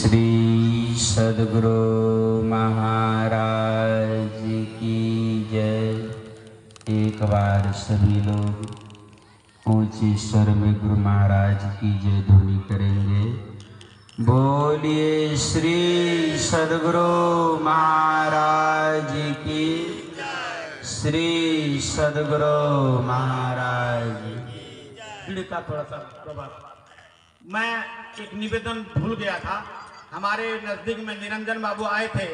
श्री सद्गुरु महाराज की जय। एक बार सभी लोग ऊंचे स्वर में गुरु महाराज की जय ध्वनि करेंगे। बोलिए श्री सद्गुरु महाराज की, श्री सद्गुरु महाराज का थोड़ा सा प्रभाव। मैं एक निवेदन भूल गया था। हमारे नजदीक में निरंजन बाबू आए थे।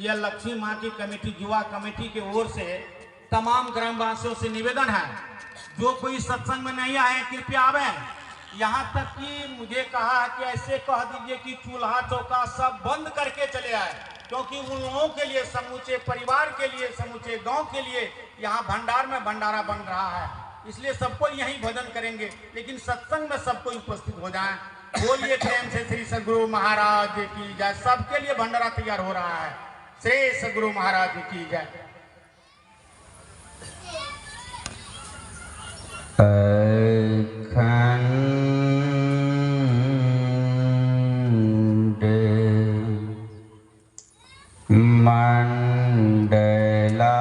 यह लक्ष्मी माँ की कमेटी, युवा कमेटी के ओर से तमाम ग्रामवासियों से निवेदन है, जो कोई सत्संग में नहीं आए कृपया आवे। यहाँ तक कि मुझे कहा है कि ऐसे कह दीजिए कि चूल्हा चौका सब बंद करके चले आए, क्योंकि उन लोगों के लिए, समूचे परिवार के लिए, समूचे गांव के लिए यहाँ भंडार में भंडारा बन रहा है। इसलिए सबको यही भजन करेंगे, लेकिन सत्संग में सबको उपस्थित हो जाएं। बोलिए प्रेम से श्री सद्गुरु महाराज की जय। सबके लिए भंडारा तैयार हो रहा है। श्री सद्गुरु महाराज की जय। मंडला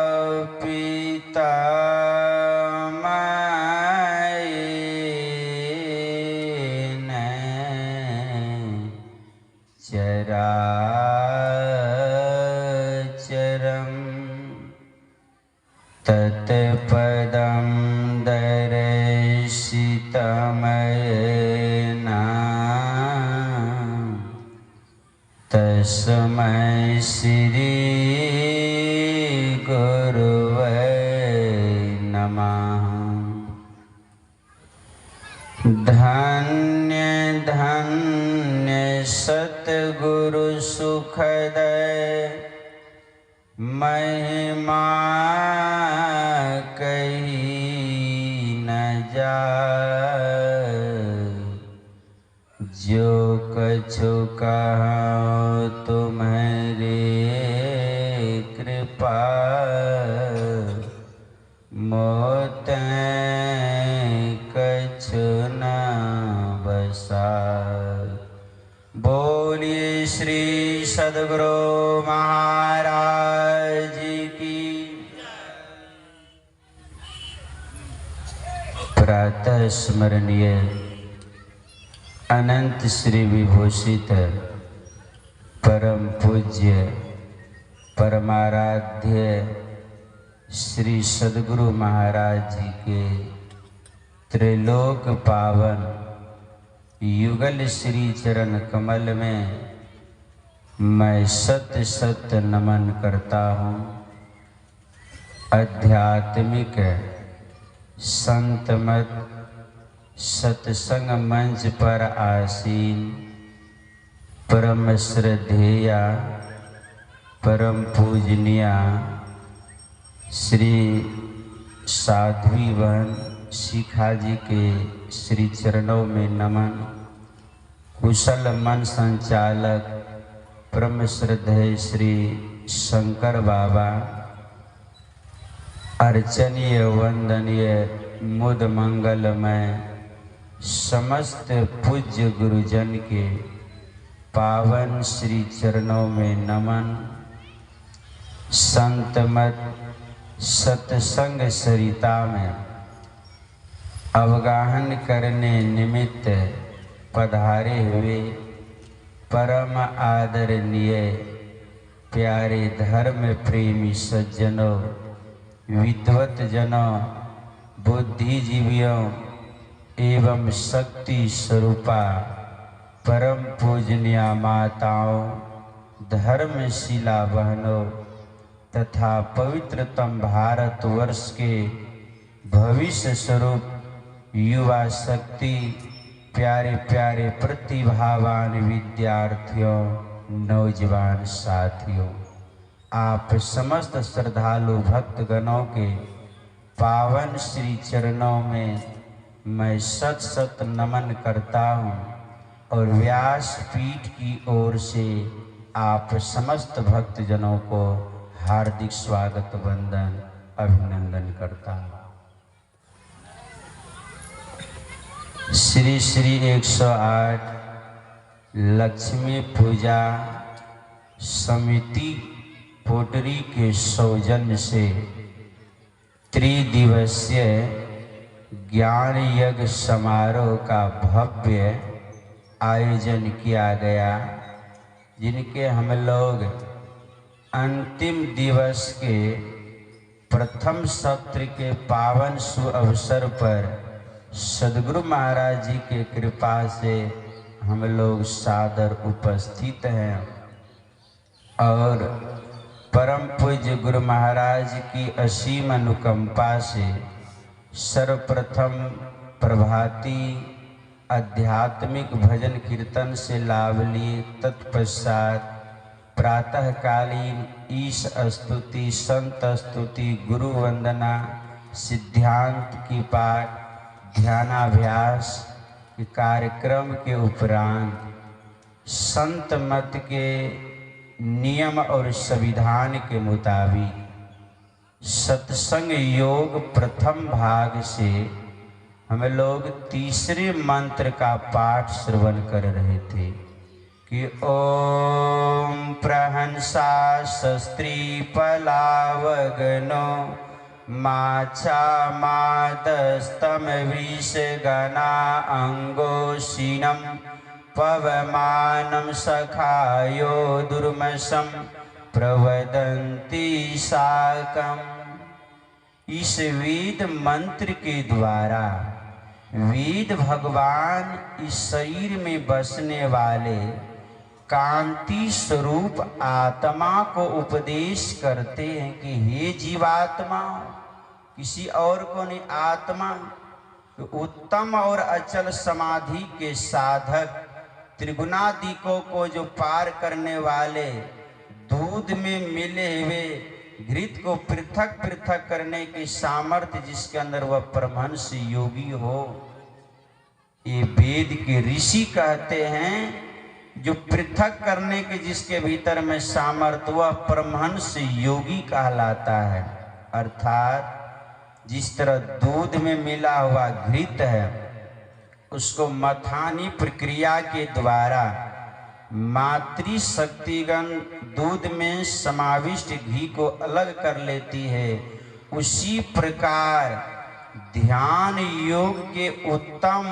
व्यापिता मायेन चराचरं तत्पदं दर्शितमयेना तस्मै श्री गुरुवे नमः। धन्य धन्य सतगुरु सुखदय, महिमा कही न जाय। जो कछु कहो तुम्हारे कृपा, मोते कछु न बसाय। बोलिए श्री सद्गुरु महाराज की। प्रातः स्मरणीय अनंत श्री विभूषित परम पूज्य परमाराध्य श्री सद्गुरु महाराज जी के त्रिलोक पावन युगल श्री चरण कमल में मैं सत सत नमन करता हूँ। आध्यात्मिक संतमत सत्संग मंच पर आसीन परम श्रद्धेया परम पूजनीया श्री साध्वी बहन शिखा जी के श्री चरणों में नमन। कुशल मन संचालक परम श्रद्धेय श्री शंकर बाबा, अर्चनीय वंदनीय मुद मंगलमय समस्त पूज्य गुरुजन के पावन श्री चरणों में नमन। संतमत सत्संग सरिता में अवगाहन करने निमित्त पधारे हुए परम आदरणीय प्यारे धर्म प्रेमी सज्जनों, विद्वत जनों, बुद्धिजीवियों एवं शक्ति स्वरूपा परम पूजनीय माताओं, धर्मशिला बहनों तथा पवित्रतम भारतवर्ष के भविष्य स्वरूप युवा शक्ति, प्यारे प्यारे प्रतिभावान विद्यार्थियों, नौजवान साथियों, आप समस्त श्रद्धालु भक्तगणों के पावन श्री चरणों में मैं सत सत नमन करता हूँ और व्यास पीठ की ओर से आप समस्त भक्तजनों को हार्दिक स्वागत वंदन अभिनंदन करता हूँ। श्री श्री 108 लक्ष्मी पूजा समिति पोटरी के सौजन्य से त्रिदिवसीय ज्ञान यज्ञ समारोह का भव्य आयोजन किया गया, जिनके हम लोग अंतिम दिवस के प्रथम सत्र के पावन शुभ अवसर पर सद्गुरु महाराज जी के कृपा से हम लोग सादर उपस्थित हैं और परम पूज्य गुरु महाराज की असीम अनुकंपा से सर्वप्रथम प्रभाती आध्यात्मिक भजन कीर्तन से लाभ लिए। तत्पश्चात प्रातःकालीन ईश स्तुति, संत स्तुति, गुरु वंदना, सिद्धांत की पाठ, ध्यानाभ्यास के कार्यक्रम के उपरांत संत मत के नियम और संविधान के मुताबिक सत्संग योग प्रथम भाग से हम लोग तीसरे मंत्र का पाठ श्रवण कर रहे थे कि ओम प्रहंसा शस्त्री पलावगनो माछा मादस्तम विष गना अंगोशीनम पवमानम सखायो दुर्मसम प्रवदन्ति साकम। इस वेद मंत्र के द्वारा वेद भगवान इस शरीर में बसने वाले कांति स्वरूप आत्मा को उपदेश करते हैं कि हे जीवात्मा, किसी और को नहीं, आत्मा उत्तम और अचल समाधि के साधक, त्रिगुणादिकों को जो पार करने वाले, दूध में मिले हुए घृत को पृथक पृथक करने की सामर्थ्य जिसके अंदर वह परमहंस योगी हो। ये वेद के ऋषि कहते हैं जो पृथक करने के जिसके भीतर में सामर्थ्य वह परमहंस योगी कहलाता है। अर्थात जिस तरह दूध में मिला हुआ घृत है उसको मथानी प्रक्रिया के द्वारा मातृशक्तिगण दूध में समाविष्ट घी को अलग कर लेती है, उसी प्रकार ध्यान योग के उत्तम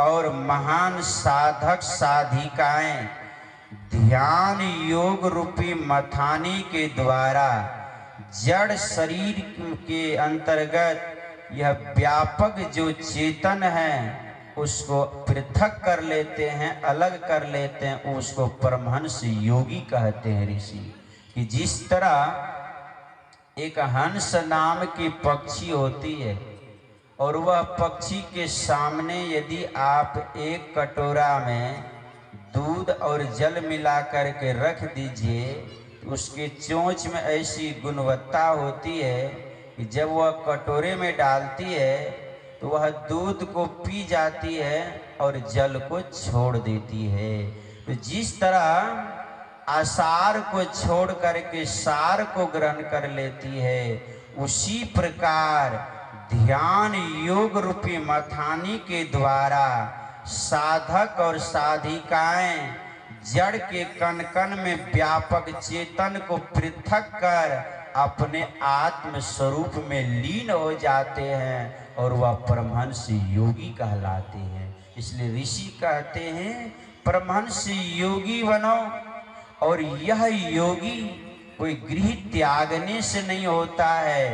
और महान साधक साधिकाएं ध्यान योग रूपी मथानी के द्वारा जड़ शरीर के अंतर्गत यह व्यापक जो चेतन है उसको पृथक कर लेते हैं, अलग कर लेते हैं, उसको परमहंस योगी कहते हैं ऋषि। कि जिस तरह एक हंस नाम की पक्षी होती है और वह पक्षी के सामने यदि आप एक कटोरा में दूध और जल मिला करके रख दीजिए तो उसके चोंच में ऐसी गुणवत्ता होती है कि जब वह कटोरे में डालती है तो वह दूध को पी जाती है और जल को छोड़ देती है। तो जिस तरह आसार को छोड़ करके सार को ग्रहण कर लेती है, उसी प्रकार ध्यान योग रूपी मथानी के द्वारा साधक और साधिकाएं जड़ के कण कण में व्यापक चेतन को पृथक कर अपने आत्म स्वरूप में लीन हो जाते हैं और वह परमहंस योगी कहलाते हैं। इसलिए ऋषि कहते हैं परमहंस योगी बनो। और यह योगी कोई गृह त्यागने से नहीं होता है,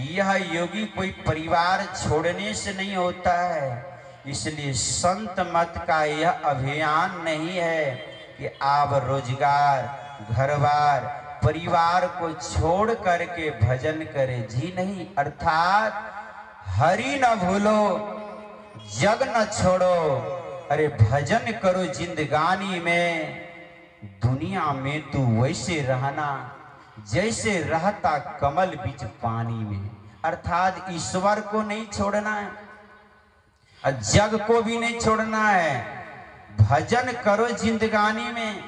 यह योगी कोई परिवार छोड़ने से नहीं होता है। इसलिए संत मत का यह अभियान नहीं है कि आप रोजगार, घरबार, परिवार को छोड़ करके भजन करें, जी नहीं। अर्थात हरि न भूलो, जग न छोड़ो, अरे भजन करो जिंदगानी में। दुनिया में तू वैसे रहना जैसे रहता कमल बीच पानी में। अर्थात ईश्वर को नहीं छोड़ना है और जग को भी नहीं छोड़ना है। भजन करो जिंदगानी में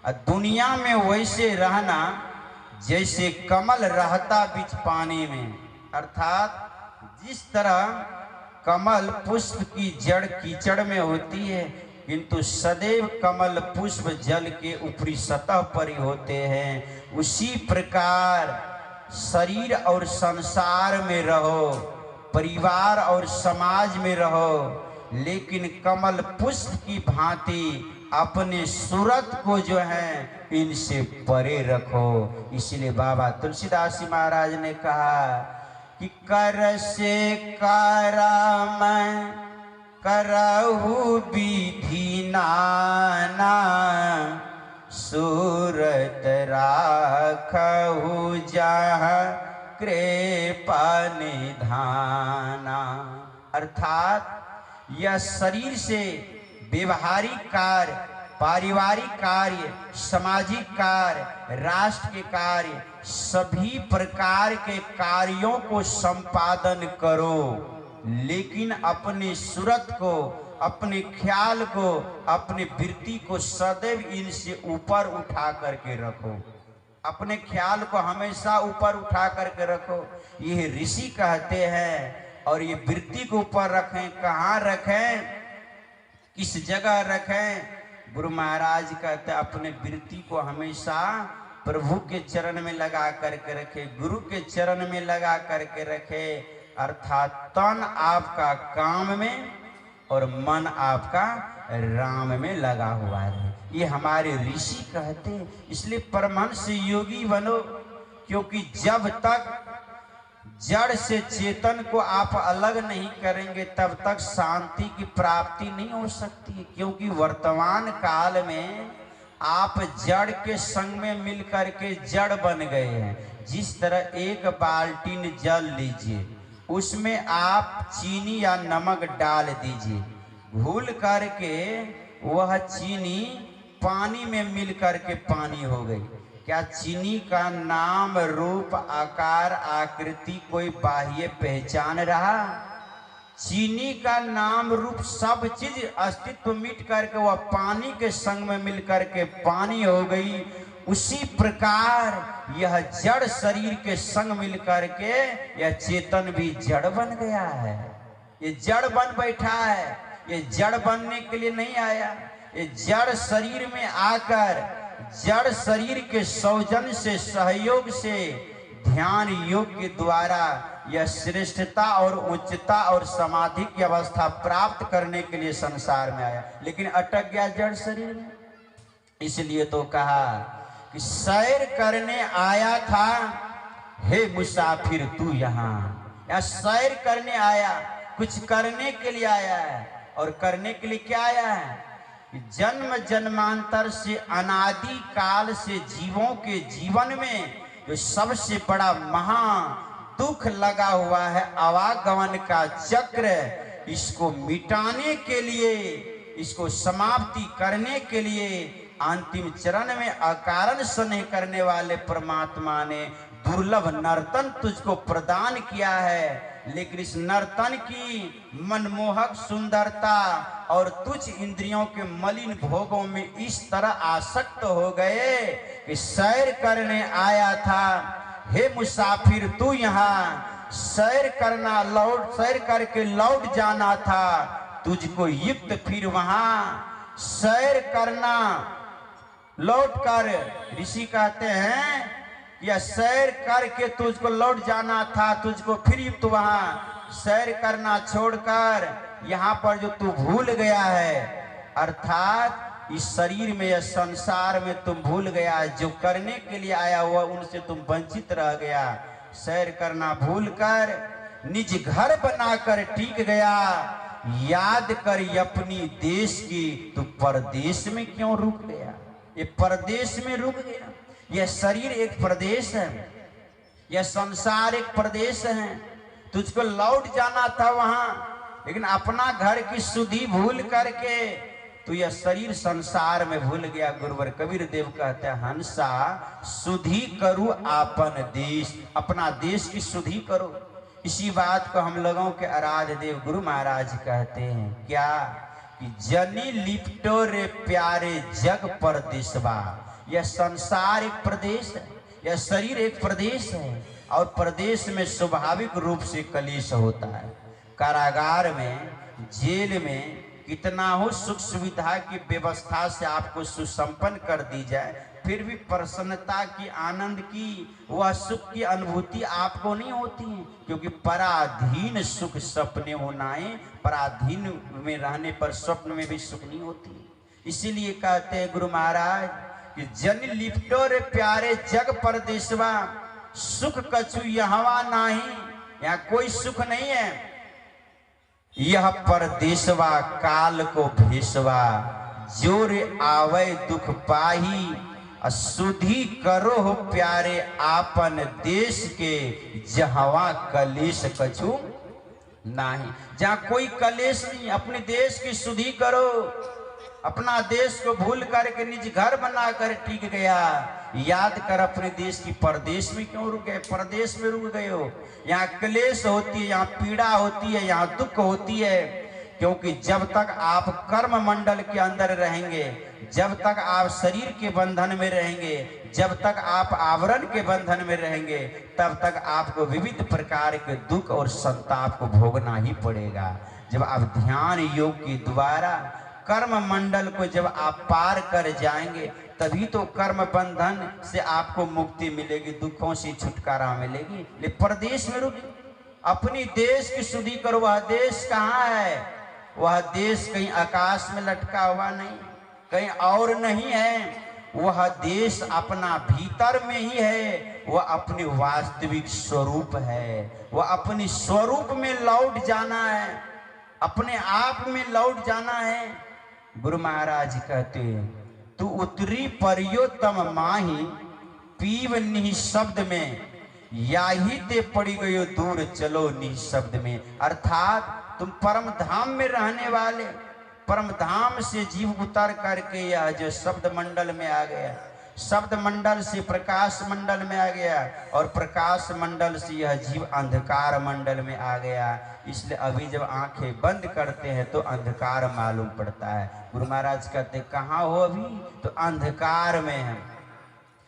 और दुनिया में वैसे रहना जैसे कमल रहता बीच पानी में, अर्थात जिस तरह कमल पुष्प की जड़ कीचड़ में होती है, किंतु सदैव कमल पुष्प जल के ऊपरी सतह पर ही होते हैं, उसी प्रकार शरीर और संसार में रहो, परिवार और समाज में रहो, लेकिन कमल पुष्प की भांति अपने सूरत को जो है इनसे परे रखो। इसलिए बाबा तुलसीदास जी महाराज ने कहा कि कर से करम करहु विधि नाना, सूरत राखहु जहाँ कृपा निधाना। अर्थात यह शरीर से व्यवहारिक कार्य, पारिवारिक कार्य, सामाजिक कार्य, राष्ट्र के कार्य, सभी प्रकार के कार्यों को संपादन करो, लेकिन अपने सूरत को, अपने ख्याल को, अपने वृत्ति को सदैव इनसे ऊपर उठा करके रखो। अपने ख्याल को हमेशा ऊपर उठा करके रखो, ये ऋषि कहते हैं। और ये वृत्ति को ऊपर रखें, कहाँ रखें, किस जगह रखें? गुरु महाराज कहते हैं अपने वृत्ति को हमेशा प्रभु के चरण में लगा करके रखे, गुरु के चरण में लगा करके रखे। अर्थात तन आपका काम में और मन आपका राम में लगा हुआ है, ये हमारे ऋषि कहते हैं। इसलिए परमहंस योगी बनो, क्योंकि जब तक जड़ से चेतन को आप अलग नहीं करेंगे तब तक शांति की प्राप्ति नहीं हो सकती। क्योंकि वर्तमान काल में आप जड़ के संग में मिल करके जड़ बन गए हैं। जिस तरह एक बाल्टीन जल लीजिए, उसमें आप चीनी या नमक डाल दीजिए, घुल करके वह चीनी पानी में मिल करके पानी हो गई। क्या चीनी का नाम, रूप, आकार, आकृति कोई बाह्य पहचान रहा? चीनी का नाम, रूप, सब चीज अस्तित्व मिट करके वह पानी के संग में मिल करके पानी हो गई। उसी प्रकार यह जड़ शरीर के संग मिल करके यह चेतन भी जड़ बन गया है। ये जड़ बन बैठा है, ये जड़ बनने के लिए नहीं आया। ये जड़ शरीर में आकर जड़ शरीर के सौजन्य से, सहयोग से, ध्यान योग के द्वारा यह श्रेष्ठता और उच्चता और समाधि की अवस्था प्राप्त करने के लिए संसार में आया, लेकिन अटक गया जड़ शरीर में। इसलिए तो कहा कि सैर करने आया था, हे मुसाफिर तू यहाँ। या सैर करने आया, कुछ करने के लिए आया है। और करने के लिए क्या आया है? जन्म जन्मांतर से, अनादि काल से जीवों के जीवन में जो सबसे बड़ा महा दुख लगा हुआ है, आवागमन का चक्र, इसको मिटाने के लिए, इसको समाप्ति करने के लिए अंतिम चरण में अकारण स्नेह करने वाले परमात्मा ने दुर्लभ नर्तन तुझको प्रदान किया है। लेकिन इस नर्तन की मनमोहक सुंदरता और तुझ इंद्रियों के मलिन भोगों में इस तरह आसक्त हो गए कि सैर करने आया था, हे मुसाफिर तू यहाँ सैर करना, लौट सैर करके लौट जाना था, तुझको युक्त फिर वहां सैर करना लौट कर। ऋषि कहते हैं यह सैर करके तुझको लौट जाना था, तुझको फिर युक्त वहां सैर करना छोड़कर यहाँ पर जो तू भूल गया है, अर्थात इस शरीर में, यह संसार में तुम भूल गया, जो करने के लिए आया हुआ उनसे तुम वंचित रह गया। सैर करना भूल कर निज घर बनाकर टिक गया, याद कर अपनी देश की, तू परदेश में क्यों रुक गया? ये परदेश में रुक गया। यह शरीर एक प्रदेश है, यह संसार एक प्रदेश है, तुझको लौट जाना था वहां, लेकिन अपना घर की सुधि भूल करके तो यह शरीर संसार में भूल गया। गुरुवर कबीर देव कहते हैं, हंसा सुधि करूं आपन देश, अपना देश की सुधि करो। इसी बात को हम लोगों के आराध्य देव गुरु महाराज कहते हैं क्या कि जनी लिपटो रे प्यारे जग परदेशवा। यह संसार एक प्रदेश है, यह शरीर एक प्रदेश है और प्रदेश में स्वाभाविक रूप से कलेश होता है। कारागार में, जेल में कितना हो सुख सुविधा की व्यवस्था से आपको सुसंपन्न कर दी जाए, फिर भी प्रसन्नता की, आनंद की, वह सुख की अनुभूति आपको नहीं होती है, क्योंकि पराधीन सुख सपने होना है। पराधीन में रहने पर स्वप्न में भी सुख नहीं होती। इसीलिए कहते हैं गुरु महाराज कि जन लिपटो रे प्यारे जग परदेशवा, सुख कछु यहवा नाही, यहाँ कोई सुख नहीं है। यह परदेशवा काल को भेसवा, जोर आवे दुख पाही, सुधी करो हो प्यारे आपन देश के, जहवा कलेश कछु नहीं। जहाँ कोई कलेश नहीं, अपने देश की सुधी करो। अपना देश को भूल करके निज घर बना कर टिक गया, याद कर अपने देश की परदेश में क्यों रुक गए, परदेश में रुक गए हो। यहाँ क्लेश होती है, यहाँ पीड़ा होती है, यहाँ दुख होती है, क्योंकि जब तक आप कर्म मंडल के अंदर रहेंगे, जब तक आप शरीर के बंधन में रहेंगे, जब तक आप आवरण के बंधन में रहेंगे, तब तक आपको विविध प्रकार के दुख और संताप को भोगना ही पड़ेगा। जब आप ध्यान योग के द्वारा कर्म मंडल को जब आप पार कर जाएंगे, तभी तो कर्म बंधन से आपको मुक्ति मिलेगी, दुखों से छुटकारा मिलेगी। लेकिन परदेश में रुक, अपनी देश की सुधि करो। वह देश कहाँ है? वह देश कहीं आकाश में लटका हुआ नहीं, कहीं और नहीं है। वह देश अपना भीतर में ही है, वह अपनी वास्तविक स्वरूप है। वह अपनी स्वरूप में लौट जाना है, अपने आप में लौट जाना है। गुरु महाराज कहते हैं, तू उतरी परियोतम माही, पीव निःशब्द में, याही ते पड़ी गयो दूर चलो निःशब्द में। अर्थात तुम परम धाम में रहने वाले, परम धाम से जीव उतर करके यह जो शब्द मंडल में आ गया, शब्द मंडल से प्रकाश मंडल में आ गया, और प्रकाश मंडल से यह जीव अंधकार मंडल में आ गया। इसलिए अभी जब आंखें बंद करते हैं तो अंधकार मालूम पड़ता है। गुरु महाराज कहते कहाँ हो अभी? तो अंधकार में है।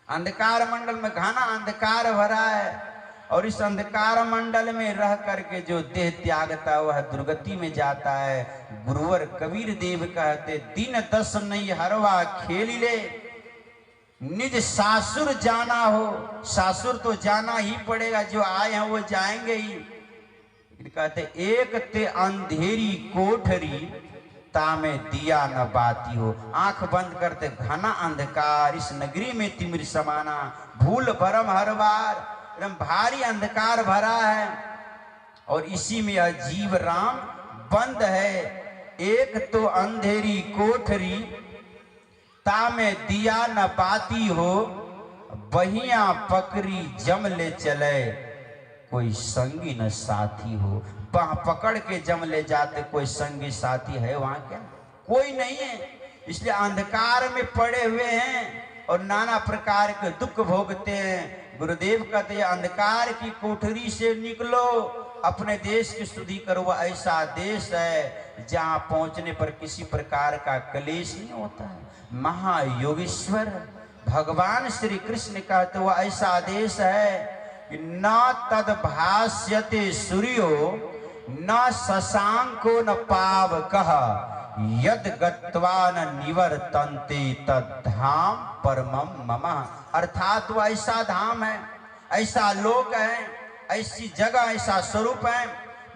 अंधकार मंडल में घना अंधकार भरा है, और इस अंधकार मंडल में रह करके जो देह त्यागता है वह दुर्गति में जाता है। गुरुवर कबीर देव कहते, दिन 10 नहीं हरवा खेली ले, निज सासुर जाना हो। सासुर तो जाना ही पड़ेगा, जो आए हैं वो जाएंगे ही। कहते एक ते अंधेरी कोठरी, तामे दिया न बाती हो। आंख बंद करते घना अंधकार, इस नगरी में तिमिर समाना, भूल भरम हर बार, एकदम भारी अंधकार भरा है, और इसी में अजीव राम बंद है। एक तो अंधेरी कोठरी, तामे दिया न बाती हो, बहिया पकड़ी जम ले चले, कोई संगी न साथी हो। बाह पकड़ के जम ले जाते, कोई संगी साथी है वहां क्या? कोई नहीं है। इसलिए अंधकार में पड़े हुए हैं और नाना प्रकार के दुख भोगते हैं। गुरुदेव कहते हैं अंधकार की कोठरी से निकलो, अपने देश की स्तुति करो। वह ऐसा देश है जहां पहुंचने पर किसी प्रकार का क्लेश नहीं होता है। महायोगेश्वर भगवान श्री कृष्ण कहते वह ऐसा देश है कि न तद भाष्यते सूर्यो, न शशांको न पावकः, यद गत्वा न निवर्तन्ते तद धाम परमम मम। अर्थात वह ऐसा धाम है, ऐसा लोक है, ऐसी जगह, ऐसा स्वरूप है।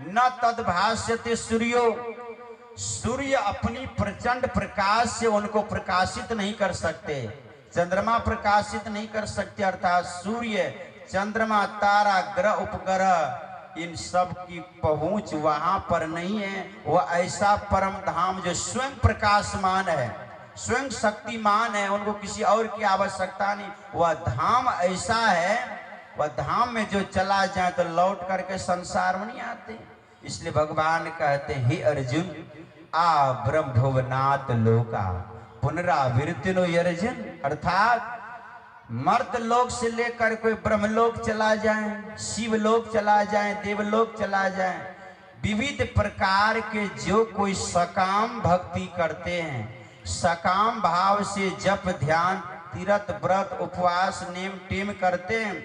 न तद भाष्यते सूर्यो, सूर्य अपनी प्रचंड प्रकाश से उनको प्रकाशित नहीं कर सकते, चंद्रमा प्रकाशित नहीं कर सकते। अर्थात सूर्य, चंद्रमा, तारा, ग्रह, उपग्रह, इन सब की पहुंच वहां पर नहीं है। वह ऐसा परम धाम जो स्वयं प्रकाशमान है, स्वयं शक्तिमान है, उनको किसी और की आवश्यकता नहीं। वह धाम ऐसा है, वह धाम में जो चला जाए तो लौट करके संसार में नहीं आते। इसलिए भगवान कहते हे अर्जुन, आ ब्रह्मभुवनात् लोका पुनरावृत्तिनो अर्जुन। अर्थात मर्त लोक से लेकर कोई ब्रह्मलोक चला जाए, शिवलोक चला जाए, देवलोक चला जाए, विविध प्रकार के जो कोई सकाम भक्ति करते हैं, सकाम भाव से जप ध्यान तीर्थ व्रत उपवास नेम टेम करते हैं,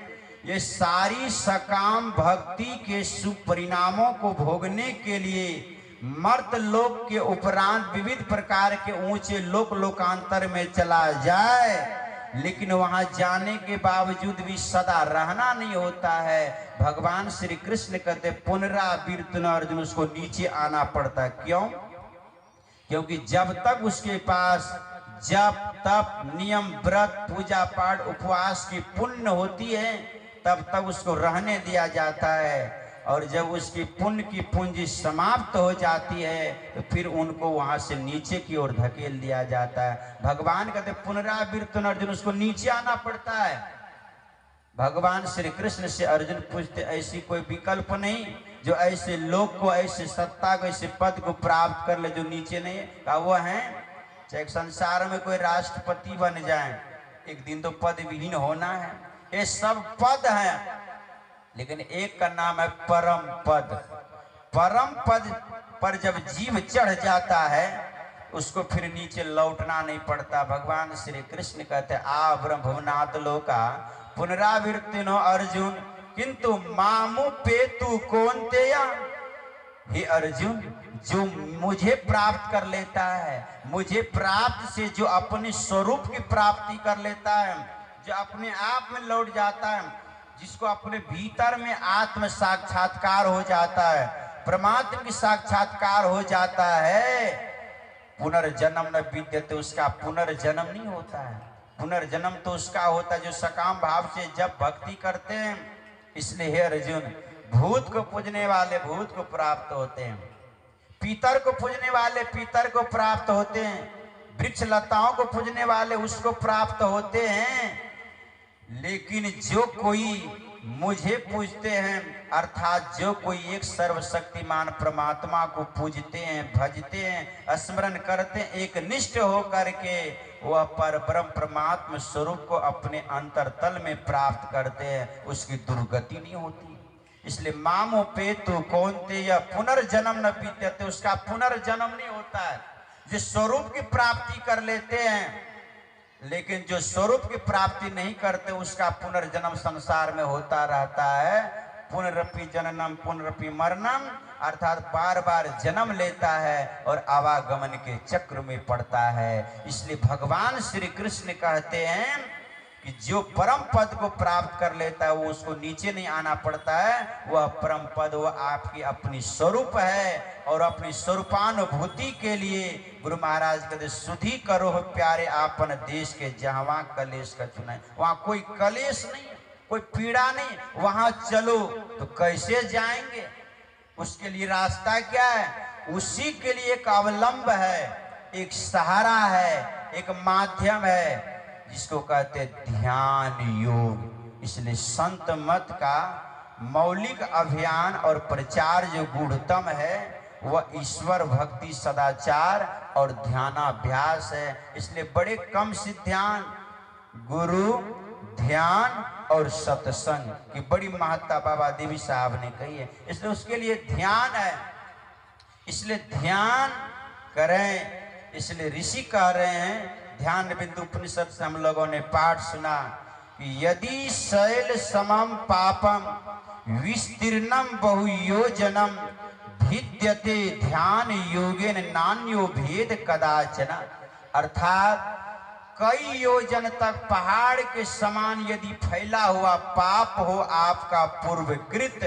ये सारी सकाम भक्ति के शुभ परिणामों को भोगने के लिए मर्त लोक के उपरांत विविध प्रकार के ऊंचे लोक लोकांतर में चला जाए, लेकिन वहां जाने के बावजूद भी सदा रहना नहीं होता है। भगवान श्री कृष्ण कहते पुनरावृत्ति अर्जुन, उसको नीचे आना पड़ता। क्यों? क्योंकि जब तक उसके पास जब तप नियम व्रत पूजा पाठ उपवास की पुण्य होती है तब तक उसको रहने दिया जाता है, और जब उसकी पुण्य की पूंजी समाप्त हो जाती है तो फिर उनको वहां से नीचे की ओर धकेल दिया जाता है। भगवान कहते पुनरावृत्ति अर्जुन, उसको नीचे आना पड़ता है। भगवान श्री कृष्ण से अर्जुन पूछते ऐसी कोई विकल्प नहीं जो ऐसे लोग को, ऐसे सत्ता को, ऐसे पद को प्राप्त कर ले जो नीचे नहीं है? क्या वो है? चाहे संसार में कोई राष्ट्रपति बन जाए, एक दिन तो पद विहीन होना है। ये सब पद है, लेकिन एक का नाम है परम पद। परम पद पर जब जीव चढ़ जाता है उसको फिर नीचे लौटना नहीं पड़ता। भगवान श्री कृष्ण कहते आ ब्रह्मनाथ लोका पुनरावृत्ति नो अर्जुन किंतु मामु पेतु कौन्तेय। हे अर्जुन, जो मुझे प्राप्त कर लेता है, मुझे प्राप्त से जो अपने स्वरूप की प्राप्ति कर लेता है, जो अपने आप में लौट जाता है, जिसको अपने भीतर में आत्म साक्षात्कार हो जाता है, परमात्मा की साक्षात्कार हो जाता है, पुनर्जन्म न विद्यते, उसका पुनर्जन्म नहीं होता है। पुनर्जन्म तो उसका होता है जो सकाम भाव से जब भक्ति करते हैं। इसलिए हे अर्जुन, भूत को पूजने वाले भूत को प्राप्त होते हैं, पीतर को पूजने वाले पीतर को प्राप्त होते हैं, वृक्ष लताओं को पूजने वाले उसको प्राप्त होते हैं। लेकिन जो कोई मुझे पूजते हैं, अर्थात जो कोई एक सर्वशक्तिमान परमात्मा को पूजते हैं, भजते हैं, स्मरण करते हैं, एक निष्ठ होकर के वह परब्रह्म परमात्मा स्वरूप को अपने अंतरतल में प्राप्त करते हैं, उसकी दुर्गति नहीं होती। इसलिए मामो पेतु कौन्तेय पुनर्जन्म न विद्यते, उसका पुनर्जन्म नहीं होता है। जो स्वरूप की प्राप्ति कर लेते हैं, लेकिन जो स्वरूप की प्राप्ति नहीं करते उसका पुनर्जन्म संसार में होता रहता है। पुनरपि जननम पुनरपि मरणम, अर्थात बार बार जन्म लेता है और आवागमन के चक्र में पड़ता है। इसलिए भगवान श्री कृष्ण कहते हैं कि जो परम पद को प्राप्त कर लेता है वो उसको नीचे नहीं आना पड़ता है। वह परम पद वह आपकी अपनी स्वरूप है, और अपनी स्वरूपानुभूति के लिए गुरु महाराज कहते सुधि करो प्यारे आपन देश के जहाँ कलेश का चुनाव। वहाँ कोई कलेश नहीं, कोई पीड़ा नहीं, वहां चलो तो कैसे जाएंगे? उसके लिए रास्ता क्या है? उसी के लिए एक अवलंब है, एक सहारा है, एक माध्यम है, जिसको कहते ध्यान योग। इसलिए संत मत का मौलिक अभियान और प्रचार जो गूढ़तम है वह ईश्वर भक्ति सदाचार और ध्यानाभ्यास है। इसलिए बड़े कम सिद्धांत गुरु ध्यान और सत्संग की बड़ी महत्ता बाबा देवी साहब ने कही है। इसलिए उसके लिए ध्यान है, इसलिए ध्यान करें। इसलिए ऋषि कह रहे हैं, ध्यान बिंदु उपनिषद से हम लोगों ने पाठ सुना कि यदि शैल समम पापम विस्तीर्णम बहुयोजनम भिद्यते ध्यान योगेन नान्यो भेद कदाचन। अर्थात कई योजन तक पहाड़ के समान यदि फैला हुआ पाप हो आपका पूर्वकृत,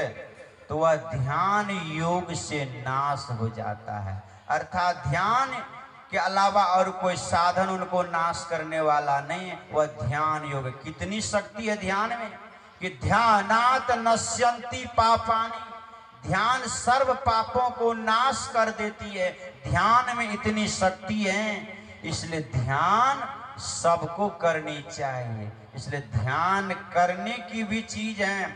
तो वह ध्यान योग से नाश हो जाता है। अर्थात ध्यान के अलावा और कोई साधन उनको नाश करने वाला नहीं है, वह ध्यान योग। कितनी शक्ति है ध्यान में कि ध्यानात नश्यन्ति पापानि, ध्यान सर्व पापों को नाश कर देती है। ध्यान में इतनी शक्ति है, इसलिए ध्यान सबको करनी चाहिए। इसलिए ध्यान करने की भी चीज है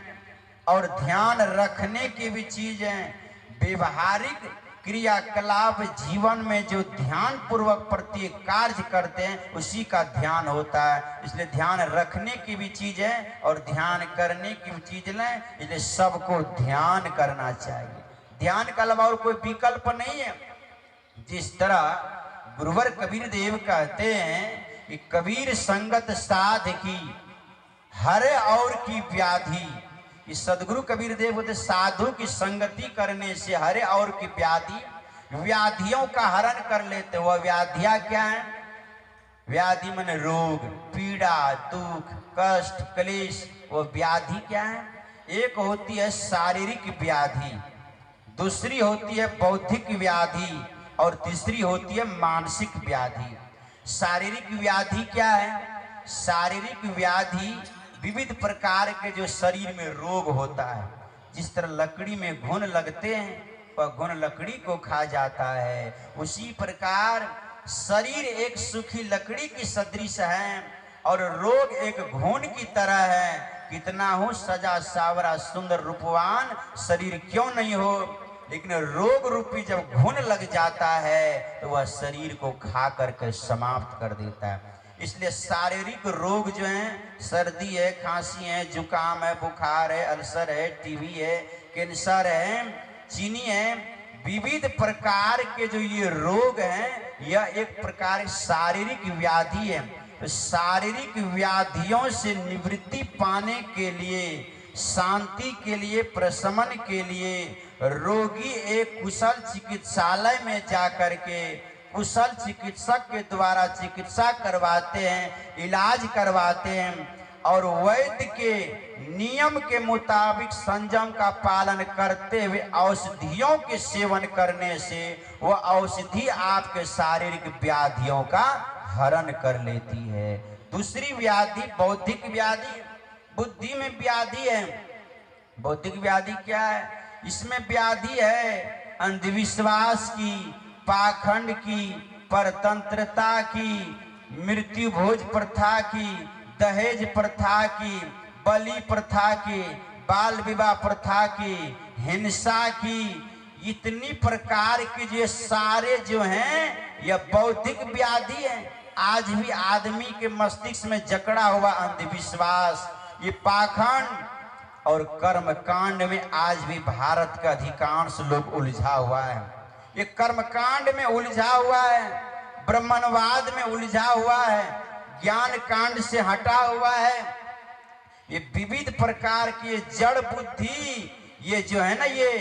और ध्यान रखने की भी चीज है। व्यवहारिक क्रियाकलाप जीवन में जो ध्यान पूर्वक प्रत्येक कार्य करते हैं उसी का ध्यान होता है। इसलिए ध्यान रखने की भी चीज है और ध्यान करने की भी चीज है। इसलिए सबको ध्यान करना चाहिए। ध्यान का अलावा और कोई विकल्प नहीं है। जिस तरह गुरुवर कबीर देव कहते हैं कि कबीर संगत साध की हर और की व्याधि। कि सदगुरु कबीर देव बोलते साधु की संगति करने से हर और की व्याधियों का हरण कर लेते। वह व्याधियां क्या है? व्याधि माने रोग, पीड़ा, दुख, कष्ट, क्लेश। वो व्याधि क्या है? एक होती है शारीरिक व्याधि, दूसरी होती है बौद्धिक व्याधि और तीसरी होती है मानसिक व्याधि। शारीरिक व्याधि क्या है? शारीरिक व्याधि विविध प्रकार के जो शरीर में रोग होता है। जिस तरह लकड़ी में घुन लगते हैं वह घुन लकड़ी को खा जाता है, उसी प्रकार शरीर एक सूखी लकड़ी की सदृश है और रोग एक घुन की तरह है। कितना हो सजा सावरा सुंदर रूपवान शरीर क्यों नहीं हो, लेकिन रोग रूपी जब घुन लग जाता है तो वह शरीर को खा करके समाप्त कर देता है। इसलिए शारीरिक रोग जो हैं, सर्दी है, खांसी है, जुकाम है, बुखार है, अल्सर है, टीबी है, कैंसर है, चीनी है, विविध प्रकार के जो ये रोग हैं, यह एक प्रकार शारीरिक व्याधि है। तो शारीरिक व्याधियों से निवृत्ति पाने के लिए, शांति के लिए, प्रशमन के लिए रोगी एक कुशल चिकित्सालय में जाकर के कुशल चिकित्सक के द्वारा चिकित्सा करवाते हैं, इलाज करवाते हैं और वैद्य के नियम के मुताबिक संयम का पालन करते हुए औषधियों के सेवन करने से वह औषधि आपके शारीरिक व्याधियों का हरण कर लेती है। दूसरी व्याधि बौद्धिक व्याधि, बुद्धि में व्याधि है। बौद्धिक व्याधि क्या है? इसमें व्याधि है अंधविश्वास की, पाखंड की, परतंत्रता की, मृत्यु भोज प्रथा की, दहेज प्रथा की, बलि प्रथा की, बाल विवाह प्रथा की, हिंसा की। इतनी प्रकार के जो सारे जो हैं यह बौद्धिक व्याधि है। आज भी आदमी के मस्तिष्क में जकड़ा हुआ अंधविश्वास, ये पाखंड और कर्म कांड में आज भी भारत का अधिकांश लोग उलझा हुआ है। ये कर्मकांड में उलझा हुआ है, ब्रह्मणवाद में उलझा हुआ है, ज्ञान कांड से हटा हुआ है। ये विविध प्रकार की जड़ बुद्धि ये जो है ना ये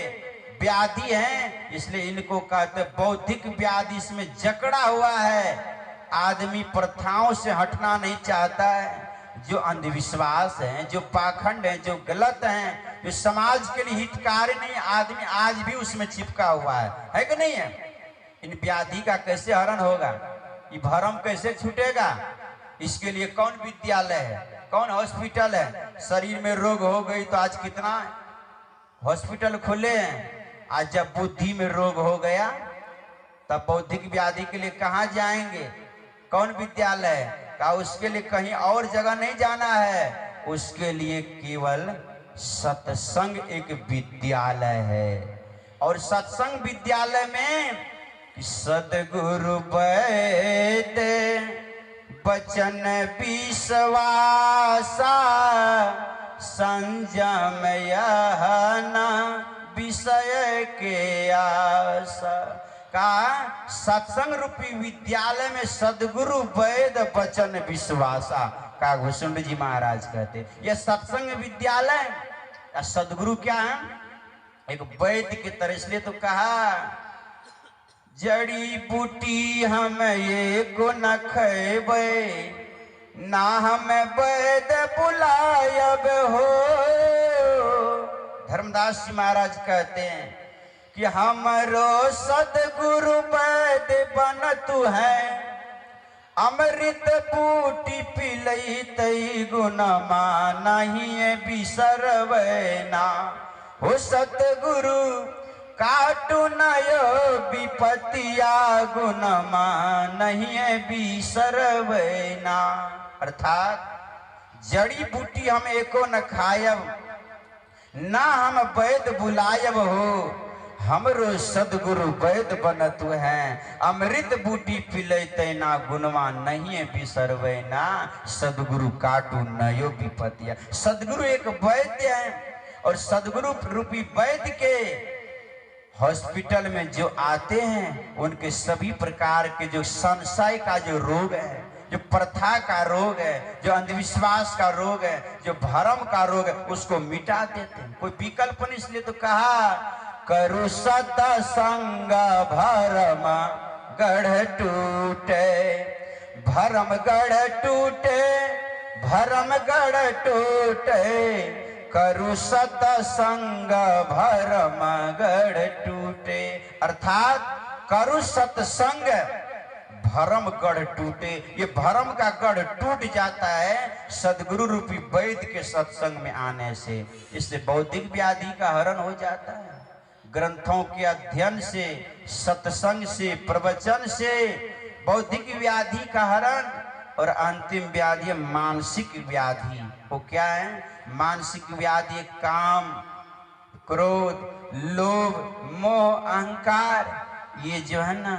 व्याधि है, इसलिए इनको कहते बौद्धिक व्याधि। इसमें जकड़ा हुआ है, आदमी प्रथाओं से हटना नहीं चाहता है। जो अंधविश्वास है, जो पाखंड है, जो गलत है, जो समाज के लिए हितकारी नहीं, आदमी आज भी उसमें चिपका हुआ है कि नहीं है? इन व्याधि का कैसे हरण होगा? ये भरम कैसे छूटेगा? इसके लिए कौन विद्यालय है, कौन हॉस्पिटल है? शरीर में रोग हो गई तो आज कितना हॉस्पिटल खुले हैं। आज जब बुद्धि में रोग हो गया तब बौद्धिक व्याधि के लिए कहाँ जाएंगे? कौन विद्यालय है? का उसके लिए कहीं और जगह नहीं जाना है, उसके लिए केवल सत्संग एक विद्यालय है। और सत्संग विद्यालय में सद्गुरु वैद्य बचन विश्वासा संयम यह न विषय के आशा। का सत्संग रूपी विद्यालय में सदगुरु वैद्य बचन विश्वासा का घुसुंड जी महाराज कहते। यह सत्संग विद्यालय सदगुरु क्या है? एक वैद्य की तरह। इसलिए तो कहा जड़ी बूटी हम ये को न खेबे, ना हम वैद्य बुलायब हो। धर्मदास जी महाराज कहते हैं कि हमरो सदगुरु वैद्य बन तू है, अमृत बूटी पिलई तई गुनमा नहीं बिसरवैना। हो सतगुरु काटू नयो विपतिया गुनमा नहीं बिसरवैना। अर्थात जड़ी बूटी हम एको न खायब, ना हम वैद्य बुलायब हो। हमरो सदगुरु वैद्य बनतु है, अमृत बूटी पिलई तैना गुणवा नहीं बिसरवैना। सदगुरु काटू नयो विपतिया। सदगुरु एक वैद्य है और सदगुरु रूपी वैद्य के हॉस्पिटल में जो आते हैं उनके सभी प्रकार के जो संशय का जो रोग है, जो प्रथा का रोग है, जो अंधविश्वास का रोग है, जो भरम का रोग है, उसको मिटा देते हैं। कोई विकल्प नहीं, इसलिए तो कहा करु सतसंग भरम गढ़ टूटे, भरम गढ़ टूटे, भरम गढ़ टूटे, करु सतसंग भरम गढ़ टूटे। अर्थात करु सत्संग भरम गढ़ टूटे। ये भरम का गढ़ टूट जाता है सदगुरु रूपी वैद्य के सत्संग में आने से। इससे बौद्धिक व्याधि का हरण हो जाता है। ग्रंथों के अध्ययन से, सत्संग से, प्रवचन से बौद्धिक व्याधि का हरण। और अंतिम व्याधि मानसिक व्याधि। वो क्या है? मानसिक व्याधि काम, क्रोध, लोभ, मोह, अहंकार। ये जो है ना,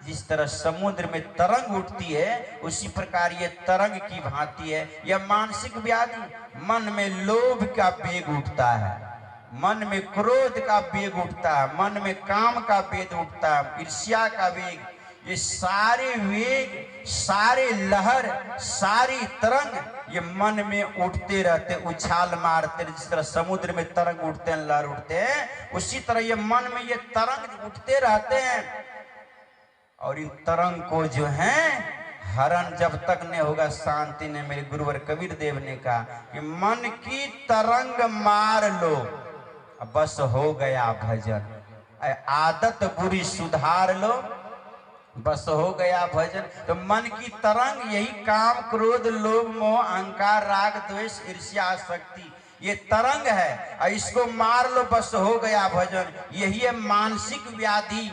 जिस तरह समुद्र में तरंग उठती है, उसी प्रकार ये तरंग की भांति है यह मानसिक व्याधि। मन में लोभ का वेग उठता है, मन में क्रोध का वेग उठता है, मन में काम का वेग उठता है, ईर्ष्या का वेग। ये सारे वेग, सारे लहर, सारी तरंग ये मन में उठते रहते, उछाल मारते। जिस तरह समुद्र में तरंग उठते हैं, लहर उठते हैं, उसी तरह ये मन में ये तरंग उठते रहते हैं। और इन तरंग को जो है हरण जब तक नहीं होगा, शांति ने, मेरे गुरुवर कबीर देव ने कहा कि मन की तरंग मार लो, बस हो गया भजन। आदत बुरी सुधार लो, बस हो गया भजन। तो मन की तरंग यही काम, क्रोध, लोभ, मोह, अहंकार, राग, द्वेष, ईर्ष्या, आसक्ति, ये तरंग है। और इसको मार लो, बस हो गया भजन। यही है मानसिक व्याधि।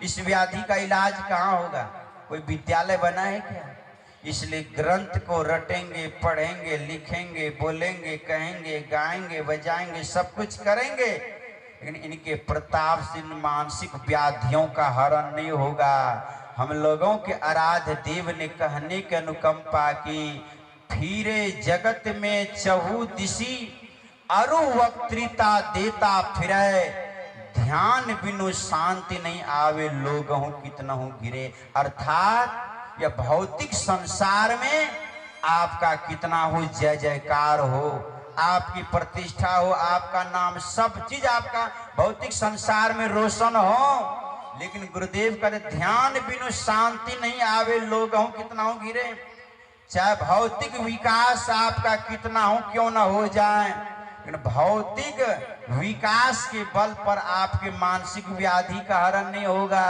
इस व्याधि का इलाज कहाँ होगा? कोई विद्यालय बना है क्या? इसलिए ग्रंथ को रटेंगे, पढ़ेंगे, लिखेंगे, बोलेंगे, कहेंगे, गाएंगे, बजाएंगे, सब कुछ करेंगे, लेकिन इनके प्रताप से मानसिक व्याधियों का हरण नहीं होगा। हम लोगों के आराध्य देव ने कहने की अनुकंपा की, फिरे जगत में चहु दिशी, अरु वक्तृता देता फिरे, ध्यान बिनु शांति नहीं आवे, लोगहु कितनहु गिरे। अर्थात यह भौतिक संसार में आपका कितना हो जय जयकार हो, आपकी प्रतिष्ठा हो, आपका नाम, सब चीज आपका भौतिक संसार में रोशन हो, लेकिन गुरुदेव कहते ध्यान बिनु शांति नहीं आवे, लोगहु कितनहु गिरे। चाहे भौतिक विकास आपका कितना हो क्यों ना हो जाए, लेकिन भौतिक विकास के बल पर आपके मानसिक व्याधि का हरण नहीं होगा।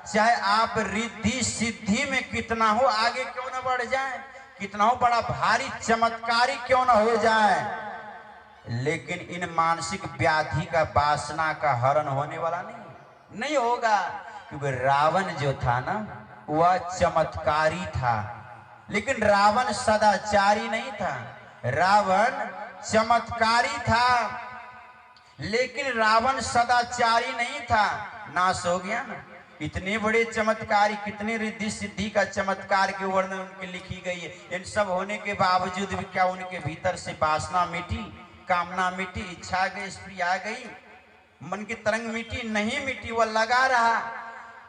चाहे आप रिद्धि सिद्धि में कितना हो आगे क्यों ना बढ़ जाए, कितना हो बड़ा भारी चमत्कारी क्यों ना हो जाए, लेकिन इन मानसिक व्याधि का, वासना का हरण होने वाला नहीं होगा। क्योंकि रावण जो था ना, वह चमत्कारी था, लेकिन रावण सदाचारी नहीं था। रावण चमत्कारी था, लेकिन रावण सदाचारी नहीं था। नाश हो गया ना। इतने बड़े चमत्कारी, कितने रिद्धि सिद्धि का चमत्कार के वर्णन उनकी लिखी गई है। इन सब होने के बावजूद भी क्या उनके भीतर से वासना मिटी, कामना मिटी, इच्छा गई, स्प्रिय आ गई, मन की तरंग मिटी? नहीं मिटी, वह लगा रहा।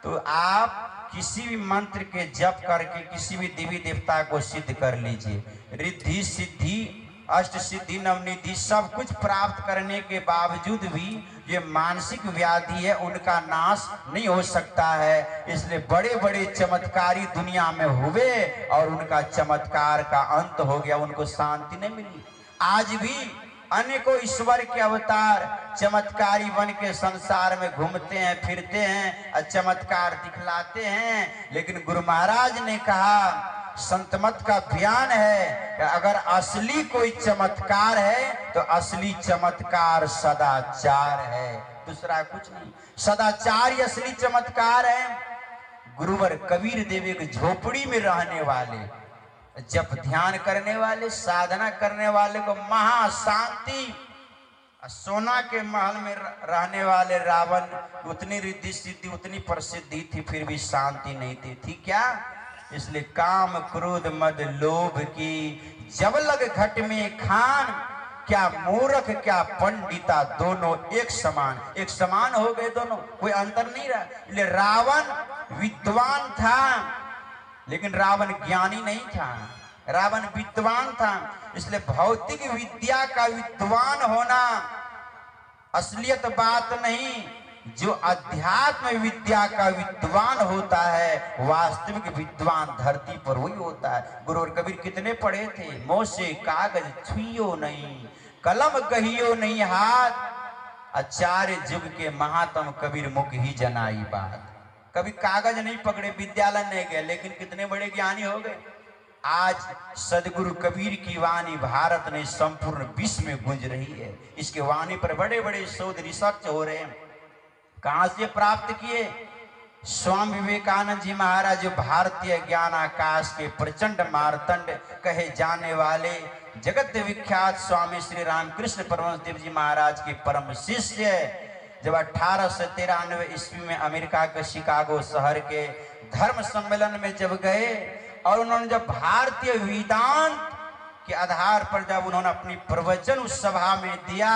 तो आप किसी भी मंत्र के जप करके किसी भी देवी देवता को सिद्ध कर लीजिए, रिद्धि सिद्धि, अष्ट सिद्धि, नवनिधि सब कुछ प्राप्त करने के बावजूद भी ये मानसिक व्याधि है, उनका नाश नहीं हो सकता है। इसलिए बड़े बड़े चमत्कारी दुनिया में हुए और उनका चमत्कार का अंत हो गया, उनको शांति नहीं मिली। आज भी अनेकों ईश्वर के अवतार चमत्कारी बन के संसार में घूमते हैं, फिरते हैं और चमत्कार दिखलाते हैं, लेकिन गुरु महाराज ने कहा, संत मत का बयान है कि अगर असली कोई चमत्कार है तो असली चमत्कार सदाचार है, दूसरा कुछ नहीं। सदाचार ही असली चमत्कार है। गुरुवर कबीर देव एक झोपड़ी में रहने वाले, जप ध्यान करने वाले, साधना करने वाले को महाशांति, सोना के महल में रहने वाले रावण उतनी रिद्धि सिद्धि, उतनी प्रसिद्धि थी, फिर भी शांति नहीं थी क्या? इसलिए काम, क्रोध, मद, लोभ की जब लग घट में खान, क्या मूर्ख क्या पंडिता, दोनों एक समान हो गए, दोनों कोई अंतर नहीं रहा। इसलिए रावण विद्वान था, लेकिन रावण ज्ञानी नहीं था, रावण विद्वान था। इसलिए भौतिक विद्या का विद्वान होना असलियत बात नहीं, जो अध्यात्म विद्या का विद्वान होता है, वास्तविक विद्वान धरती पर वही होता है। गुरु और कबीर कितने पढ़े थे? मोसे कागज छुइयो नहीं, कलम गहियो नहीं हाथ, आचार्य जुग के महात्म कबीर मुख ही जनाई बात। कभी कागज नहीं पकड़े, विद्यालय नहीं गए, लेकिन कितने बड़े ज्ञानी हो गए। आज सदगुरु कबीर की वाणी भारत ने संपूर्ण विश्व में गूंज रही है। इसके वाणी पर बड़े बड़े शोध रिसर्च हो रहे हैं। कहां से प्राप्त किए? स्वामी विवेकानंद जी महाराज, जो भारतीय ज्ञान आकाश के प्रचंड मारतंड कहे जाने वाले जगत विख्यात स्वामी श्री रामकृष्ण परमहंस देव जी महाराज के परम शिष्य, जब 1893 ईस्वी में अमेरिका के शिकागो शहर के धर्म सम्मेलन में जब गए और उन्होंने जब भारतीय वेदांत के आधार पर जब उन्होंने अपनी प्रवचन उस सभा में दिया,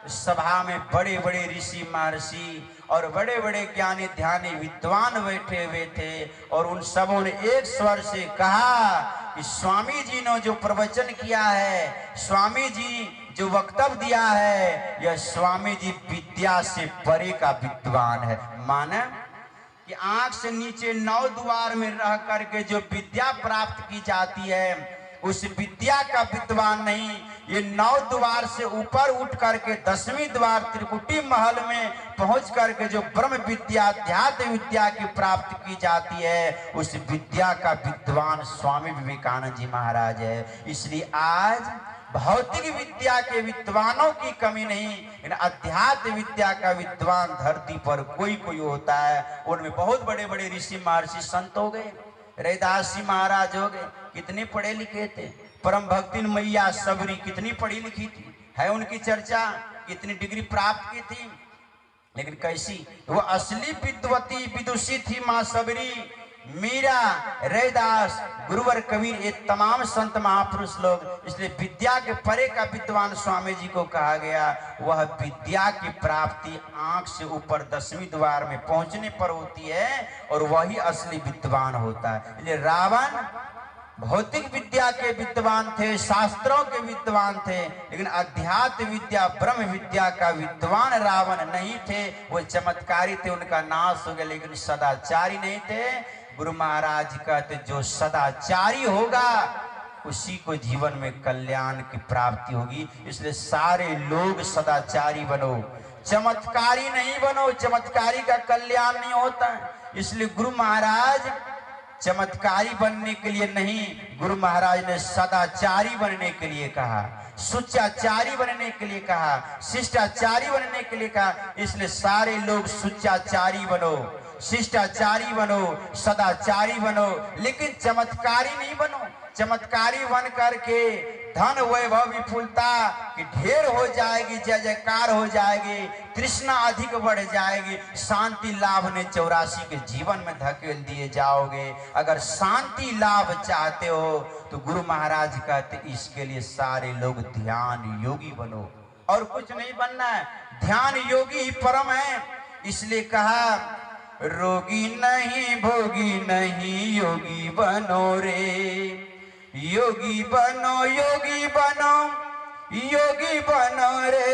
उस सभा में बड़े बड़े ऋषि महर्षि और बड़े बड़े ज्ञानी ध्यानी विद्वान बैठे हुए थे, और उन सबों ने एक स्वर से कहा कि स्वामी जी ने जो प्रवचन किया है, स्वामी जी जो वक्तव्य दिया है, यह स्वामी जी विद्या से परे का विद्वान है। माने कि आंख से नीचे 9 द्वार में रह करके जो विद्या प्राप्त की जाती है, उस विद्या का विद्वान नहीं, ये 9 द्वार से ऊपर उठ करके 10वीं द्वार त्रिकुटी महल में पहुंच करके जो ब्रह्म विद्या अध्यात्म विद्या की प्राप्त की जाती है, उस विद्या का विद्वान स्वामी विवेकानंद जी महाराज है। इसलिए आज भौतिक विद्या के विद्वानों की कमी नहीं, लेकिन अध्यात्म विद्या का विद्वान धरती पर कोई कोई होता है। उनमें बहुत बड़े बड़े ऋषि महर्षि संत हो गए, रैदास जी महाराज हो गए, कितने पढ़े लिखे थे। परम भक्ति मैया सबरी कितनी पढ़ी लिखी थी, है उनकी चर्चा, कितनी डिग्री प्राप्त की थी, लेकिन कैसी वो असली विद्वती विदुषी थी माँ सबरी। मीरा, रैदास, गुरुवर कबीर, ये तमाम संत महापुरुष लोग, इसलिए विद्या के परे का विद्वान स्वामी जी को कहा गया। वह विद्या की प्राप्ति आंख से ऊपर 10वीं द्वार में पहुंचने पर होती है, और वही असली विद्वान होता है। इसलिए रावण भौतिक विद्या के विद्वान थे, शास्त्रों के विद्वान थे, लेकिन अध्यात्म विद्या ब्रह्म विद्या का विद्वान रावण नहीं थे। वो चमत्कारी थे, उनका नाश हो गया, लेकिन सदाचारी नहीं थे। गुरु महाराज कहते जो सदाचारी होगा उसी को जीवन में कल्याण की प्राप्ति होगी। इसलिए सारे लोग सदाचारी बनो, चमत्कारी नहीं बनो, चमत्कारी का कल्याण नहीं होता है। इसलिए गुरु महाराज चमत्कारी बनने के लिए नहीं, गुरु महाराज ने सदाचारी बनने के लिए कहा, सुचाचारी बनने के लिए कहा, शिष्टाचारी बनने के लिए कहा। इसलिए सारे लोग सुचाचारी बनो, शिष्टाचारी बनो, सदाचारी बनो, लेकिन चमत्कारी नहीं बनो। चमत्कारी बन करके धन वैभव विपुलता की ढेर हो जाएगी, जय जयकार हो जाएगी, तृष्णा अधिक बढ़ जाएगी, शांति लाभ ने 84 के जीवन में धकेल दिए जाओगे। अगर शांति लाभ चाहते हो तो गुरु महाराज कहते इसके लिए सारे लोग ध्यान योगी बनो, और कुछ नहीं बनना है, ध्यान योगी ही परम है। इसलिए कहा रोगी नहीं भोगी नहीं योगी बनो रे, योगी बनो योगी बनो योगी बनो रे,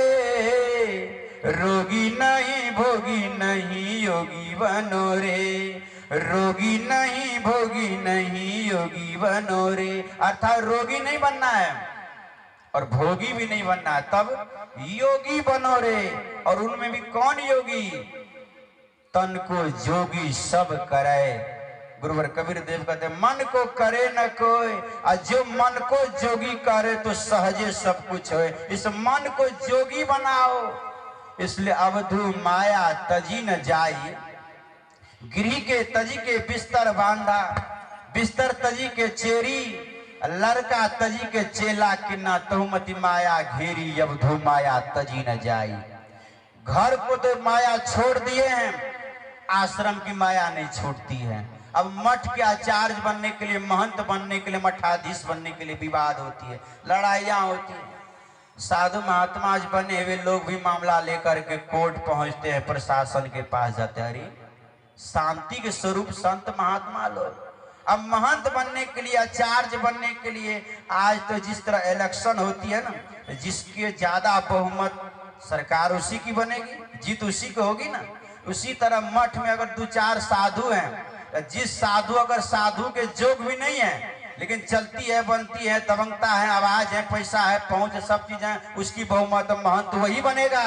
रोगी नहीं भोगी नहीं योगी बनो रे, रोगी नहीं भोगी नहीं योगी बनो रे। अर्थात रोगी नहीं बनना है और भोगी भी नहीं बनना है, तब योगी बनो रे। और उनमें भी कौन योगी? तन को जोगी सब करे। गुरुवर कबीर देव कहते मन को करे न कोई, और जो मन को जोगी करे तो सहजे सब कुछ हो। इस मन को जोगी बनाओ। इसलिए अवधू माया तजी न जाई, गिरी के तजी के बिस्तर बांधा, बिस्तर तजी के चेरी, लड़का तजी के चेला किन्ना, तहुमति माया घेरी, अवधू माया तजी न जाई। घर को तो माया छोड़ दिए हैं, आश्रम की माया नहीं छूटती है। अब मठ के आचार्य बनने के लिए, महंत बनने के लिए, मठाधीश बनने के लिए विवाद होती है, लड़ाइयाँ होती है। साधु महात्मा बने हुए लोग भी मामला लेकर के कोर्ट पहुंचते हैं, प्रशासन के पास जाते हैं। अरे शांति के स्वरूप संत महात्मा लोग, अब महंत बनने के लिए, आचार्य बनने के लिए आज तो जिस तरह इलेक्शन होती है ना, जिसके ज्यादा बहुमत सरकार उसी की बनेगी, जीत उसी की होगी ना। उसी तरह मठ में अगर 2-4 साधु हैं, जिस साधु अगर साधु के जोग भी नहीं है लेकिन चलती है, बनती है, दबंगता है, आवाज है, पैसा है, पहुंच है, सब चीजें, उसकी बहुमत महंत वही बनेगा।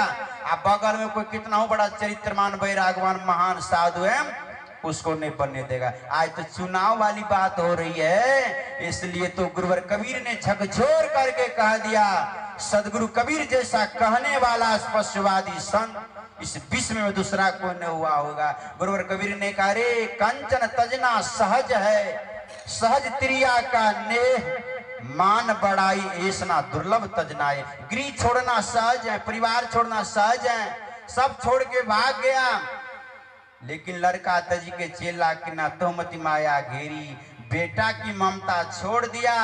अब बगल में कोई कितना हो बड़ा चरित्रमान वैरागवान महान साधु है, उसको नहीं बनने देगा। आज तो चुनाव वाली बात हो रही है, इसलिए तो गुरुवर कबीर ने झकझोर करके कह दिया, सदगुरु कबीर जैसा कहने वाला स्पष्टवादी संत इस विश्व में दूसरा कोई न हुआ होगा। गुरुवर कबीर ने कहा, रे कंचन तजना सहज है, सहज त्रिया का नेह, मान बड़ाई ऐसना दुर्लभ तजनाए। गृह छोड़ना सहज है, परिवार छोड़ना सहज है, सब छोड़ के भाग गया। लेकिन लड़का तजी के चेला की ना तोहमती माया घेरी, बेटा की ममता छोड़ दिया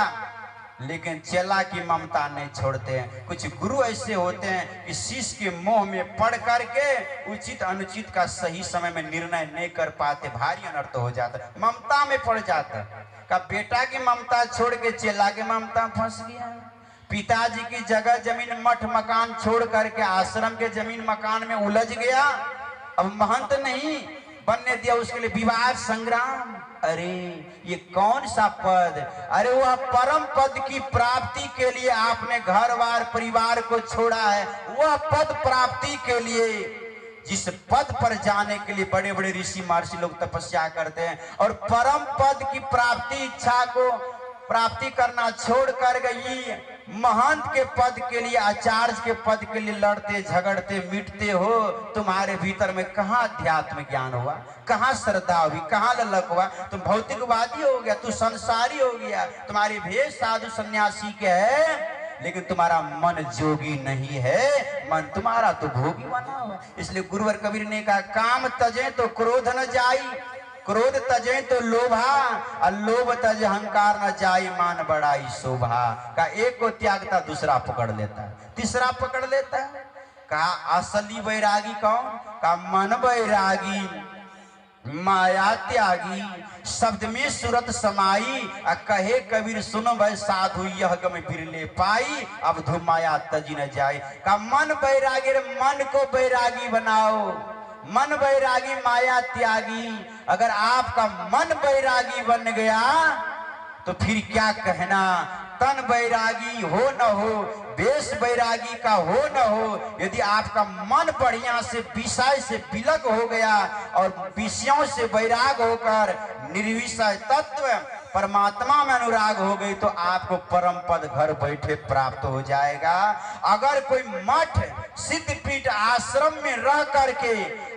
लेकिन चेला की ममता नहीं छोड़ते हैं। कुछ गुरु ऐसे होते हैं कि शिष्य के मोह में पड़ करके उचित अनुचित का सही समय में निर्णय नहीं कर पाते, भारी अनर्थ हो जाता है, ममता में पड़ जाता है। का बेटा की ममता छोड़ के चेला की ममता फंस गया। पिताजी की जगह जमीन मठ मकान छोड़ करके आश्रम के जमीन मकान में उलझ गया, अब महंत नहीं बनने दिया, उसके लिए विवाह संग्राम। अरे ये कौन सा पद, अरे वह परम पद की प्राप्ति के लिए आपने घर बार परिवार को छोड़ा है, वह पद प्राप्ति के लिए जिस पद पर जाने के लिए बड़े बड़े ऋषि महर्षि लोग तपस्या करते हैं, और परम पद की प्राप्ति इच्छा को प्राप्ति करना छोड़ कर गई महंत के पद के लिए, आचार्य के पद के लिए लड़ते झगड़ते मिटते हो। तुम्हारे भीतर में कहाँ अध्यात्म ज्ञान हुआ, कहाँ श्रद्धा हुई, कहाँ ललक हुआ? तुम भौतिकवादी हो गया, तू संसारी हो गया। तुम्हारे भेष साधु सन्यासी के है लेकिन तुम्हारा मन जोगी नहीं है, मन तुम्हारा तो भोगी बना हुआ। इसलिए गुरुवर कबीर ने कहा, काम तजे तो क्रोध न जाई, क्रोध तजे तो लोभा, और लोभ तज अहंकार न जाई, मान बड़ाई शोभा। का एक को त्यागता दूसरा पकड़ लेता है, तीसरा पकड़ लेता है। कहा असली बैरागी कौन? का मन बैरागी माया त्यागी, शब्द में सूरत समाई, कहे कबीर सुनो भाई साधु यह गम बिरले पाई, अब धू माया तजी न जाए। का मन बैरागी, मन को बैरागी बनाओ, मन बैरागी माया त्यागी। अगर आपका मन बैरागी बन गया तो फिर क्या कहना, तन बैरागी हो न हो, वेश बैरागी का हो न हो, यदि आपका मन बढ़िया से विषय से विलग हो गया और विषयों से वैराग होकर निर्विषय तत्व परमात्मा में अनुराग हो गई तो आपको परम पद घर बैठे प्राप्त हो जाएगा। अगर कोई मठ सिद्धपीठ आश्रम में रह करके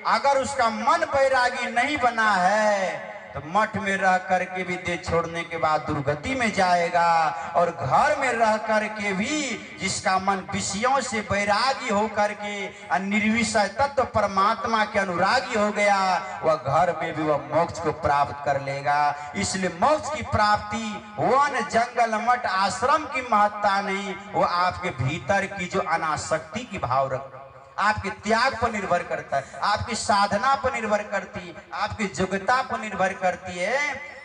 अगर उसका मन बैरागी नहीं बना है तो मठ में रह करके भी देह छोड़ने के बाद दुर्गति में जाएगा, और घर में रह करके भी जिसका मन विषयों से बैरागी हो करके निर्विषय तत्व परमात्मा के अनुरागी हो गया, वह घर में भी वह मोक्ष को प्राप्त कर लेगा। इसलिए मोक्ष की प्राप्ति वन जंगल मठ आश्रम की महत्ता नहीं, वो आपके भीतर की जो अनासक्ति की भाव रखता, आपके त्याग पर निर्भर करता है, आपकी साधना पर निर्भर करती है, आपकी योग्यता पर निर्भर करती है।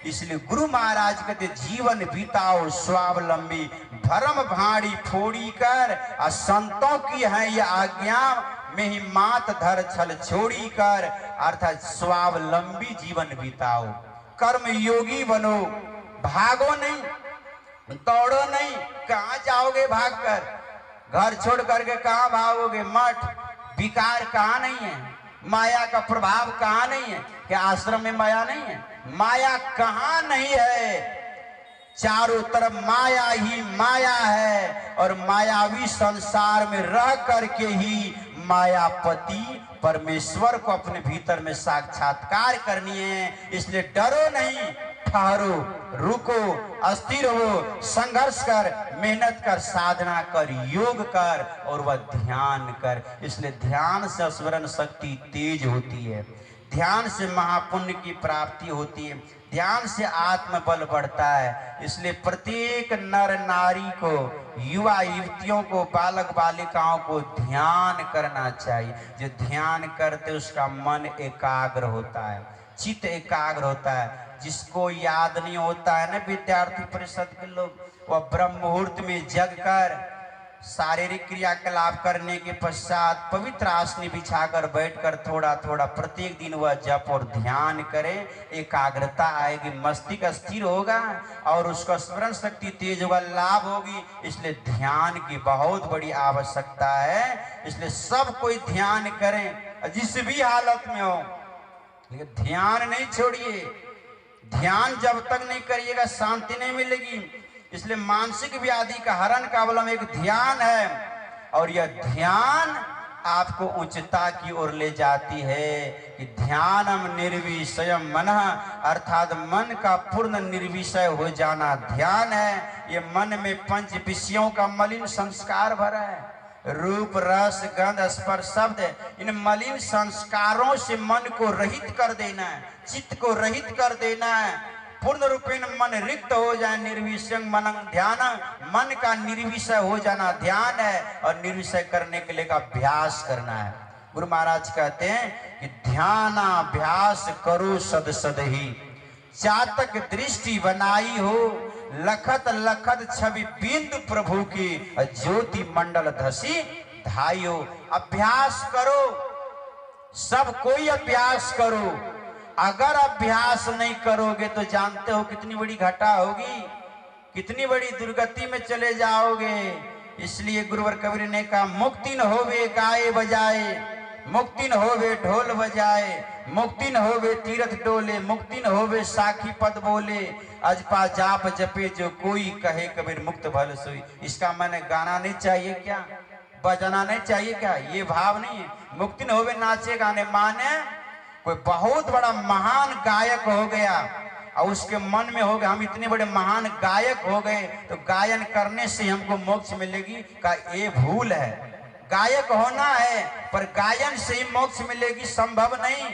इसलिए गुरु महाराज कहते जीवन बिताओ स्वावलंबी, भरम भाड़ी फोड़ी कर, संतों की है ये आज्ञा में ही मात धर छल छोड़ी कर। अर्थात स्वावलंबी जीवन बिताओ, कर्म योगी बनो, भागो नहीं, दौड़ो नहीं। कहाँ जाओगे भागकर? घर छोड़ करके कहाँ भागोगे? मठ विकार कहाँ नहीं है, माया का प्रभाव कहाँ नहीं है? क्या आश्रम में माया नहीं है? माया कहाँ नहीं है? चारों तरफ माया ही माया है, और मायावी संसार में रह करके ही मायापति परमेश्वर को अपने भीतर में साक्षात्कार करनी है। इसलिए डरो नहीं, ठहरो, रुको, अस्थिर हो, संघर्ष कर, मेहनत कर, साधना कर, योग कर, और वह ध्यान कर। इसलिए ध्यान से स्मरण शक्ति तेज होती है, ध्यान से महापुण्य की प्राप्ति होती है, ध्यान से आत्मबल बढ़ता है। इसलिए प्रत्येक नर नारी को, युवा युवतियों को, बालक बालिकाओं को ध्यान करना चाहिए। जो ध्यान करते उसका मन एकाग्र होता है, चित्त एकाग्र होता है। जिसको याद नहीं होता है ना विद्यार्थी परिषद के लोग, वह ब्रह्म मुहूर्त में जग कर शारीरिक क्रियाकलाप करने के पश्चात पवित्र आसन बिछाकर बैठकर थोड़ा थोड़ा प्रत्येक दिन वह जप और ध्यान करे, एकाग्रता आएगी, मस्तिष्क स्थिर होगा और उसका स्मरण शक्ति तेज होगा, लाभ होगी। इसलिए ध्यान की बहुत बड़ी आवश्यकता है। इसलिए सब कोई ध्यान करें जिस भी हालत में हो, लेकिन ध्यान नहीं छोड़िए। ध्यान जब तक नहीं करिएगा शांति नहीं मिलेगी। इसलिए मानसिक व्याधि का हरण का अवलंब एक ध्यान है, और यह ध्यान आपको उच्चता की ओर ले जाती है कि ध्यानम निर्विषयम मनः, अर्थात मन का पूर्ण निर्विषय हो जाना ध्यान है। ये मन में पंच विषयों का मलिन संस्कार भरा है, रूप रस गंध स्पर्श शब्द, इन मलिन संस्कारों से मन को रहित कर देना है, चित्त को रहित कर देना है। पूर्ण रूपेण मन रिक्त हो जाए, निर्विषय मन ध्यान, मन का निर्विषय हो जाना ध्यान है, और निर्विषय करने के लिए का अभ्यास करना है। गुरु महाराज कहते हैं कि ध्यानाभ्यास करो सद सद ही, चातक दृष्टि बनाई हो, लखत लखत छवि बिंदु प्रभु की, ज्योति मंडल धसी धाइयो। अभ्यास करो, सब कोई अभ्यास करो। अगर अभ्यास नहीं करोगे तो जानते हो कितनी बड़ी घटा होगी, कितनी बड़ी दुर्गति में चले जाओगे। इसलिए गुरुवर कबीर ने कहा, मुक्ति न होवे गाए बजाए, मुक्ति न होवे ढोल बजाए, मुक्ति न होवे तीरथ डोले, मुक्ति न होवे साखी पद बोले, अजपा जाप जपे जो कोई कहे कबीर मुक्त भल सोई। इसका मैंने गाना नहीं चाहिए क्या, बजाना नहीं चाहिए क्या, ये भाव नहीं है। मुक्ति न होवे नाचे गाने, माने कोई बहुत बड़ा महान गायक हो गया और उसके मन में हो गया हम इतने बड़े महान गायक हो गए तो गायन करने से हमको मोक्ष मिलेगी, का ये भूल है। गायक होना है पर गायन से ही मोक्ष मिलेगी, संभव नहीं।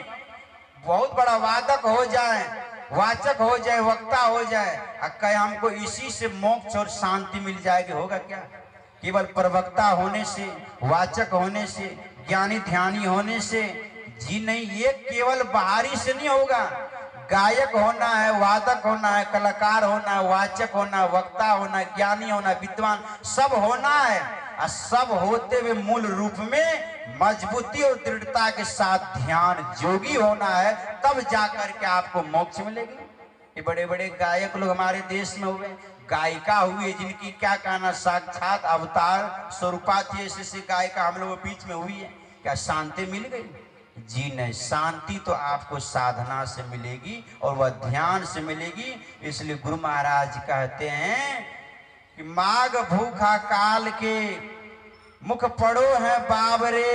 बहुत बड़ा वादक हो जाए, वाचक हो जाए, वक्ता हो जाए, कहे हमको इसी से मोक्ष और शांति मिल जाएगी, होगा क्या? केवल प्रवक्ता होने से, वाचक होने से, ज्ञानी ध्यानी होने से जी नहीं, ये केवल बाहरी से नहीं होगा। गायक होना है, वादक होना है, कलाकार होना है, वाचक होना है, वक्ता होना है, ज्ञानी होना है, विद्वान सब होना है। और सब होते हुए मूल रूप में मजबूती और दृढ़ता के साथ ध्यान जोगी होना है, तब जाकर के आपको मोक्ष मिलेगी। ये बड़े बड़े गायक लोग हमारे देश में हुए, गायिका हुई जिनकी क्या कहना, साक्षात अवतार स्वरूपा थी, ऐसे गायिका हम लोगों के बीच में हुई है। क्या शांति मिल गई? जी नहीं, शांति तो आपको साधना से मिलेगी और वह ध्यान से मिलेगी। इसलिए गुरु महाराज कहते हैं कि माघ भूखा काल के मुख पड़ो है बाबरे,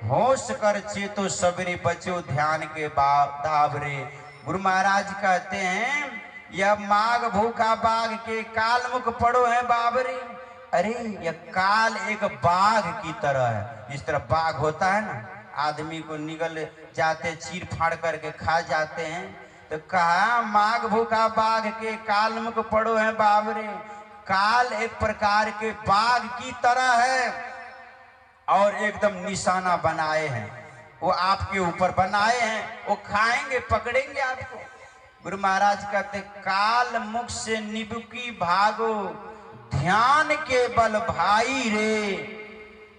होश कर चेतो सबरे बचो ध्यान के दावरे। गुरु महाराज कहते हैं यह माघ भूखा बाघ के काल मुख पड़ो है बाबरे। अरे यह काल एक बाघ की तरह है। इस तरह बाघ होता है ना, आदमी को निगल जाते, चीर फाड़ करके खा जाते हैं, तो कहा माघ भूखा बाघ के काल मुख पड़ो है बाबरे। काल एक प्रकार के बाघ की तरह है और एकदम निशाना बनाए हैं, वो आपके ऊपर बनाए हैं, वो खाएंगे, पकड़ेंगे आपको। गुरु महाराज कहते काल मुख से निबुकी भागो, ध्यान के बल भाई रे,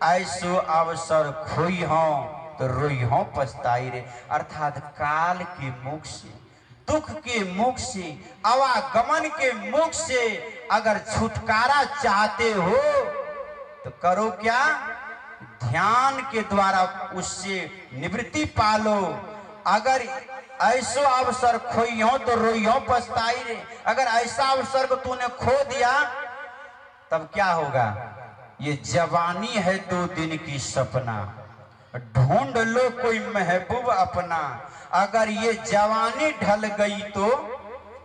ऐसो अवसर खोई हो तो रोई हो पछताई रे। अर्थात काल के मुख से, दुख के मुख से, आवागमन के मुख से अगर छुटकारा चाहते हो तो करो क्या? ध्यान के द्वारा उससे निवृत्ति पालो। अगर ऐसा अवसर खोई हो तो रोई हो पछताई रे। अगर ऐसा अवसर को तूने खो दिया तब क्या होगा? ये जवानी है 2 दिन की सपना, ढूंढ लो कोई महबूब अपना। अगर ये जवानी ढल गई तो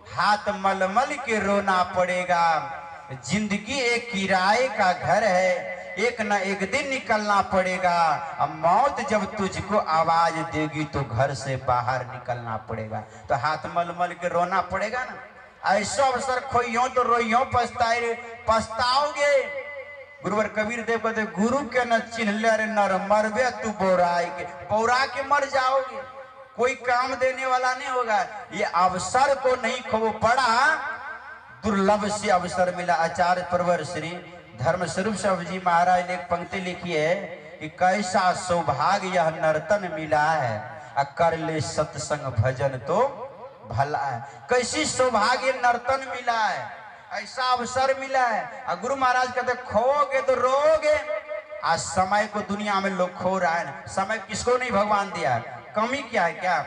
हाथ मलमल के रोना पड़ेगा। जिंदगी एक किराए का घर है, एक न एक दिन निकलना पड़ेगा। अब मौत जब तुझको आवाज देगी तो घर से बाहर निकलना पड़ेगा। तो हाथ मलमल के रोना पड़ेगा ना। ऐसा अवसर खोइयो तो रोइयो पछताए, पछताओगे। गुरुवर कबीर देव कहते गुरु के न चिन्ह रे नर मरबे तू बौराई के, बौरा के मर जाओगे। कोई काम देने वाला नहीं होगा। ये अवसर को नहीं खो, बड़ा दुर्लभ से अवसर मिला। आचार्य प्रवर श्री धर्म स्वरूप साहब जी महाराज ने एक पंक्ति लिखी है कि कैसा सौभाग्य यह नर्तन मिला है, कर ले सत्संग भजन तो भला है। कैसी सौभाग्य नर्तन मिला है, ऐसा अवसर मिला है। और गुरु महाराज कहते खोगे तो रोगे। आज समय को दुनिया में लोग खो रहा है। समय किसको नहीं भगवान दिया, कमी क्या है? क्या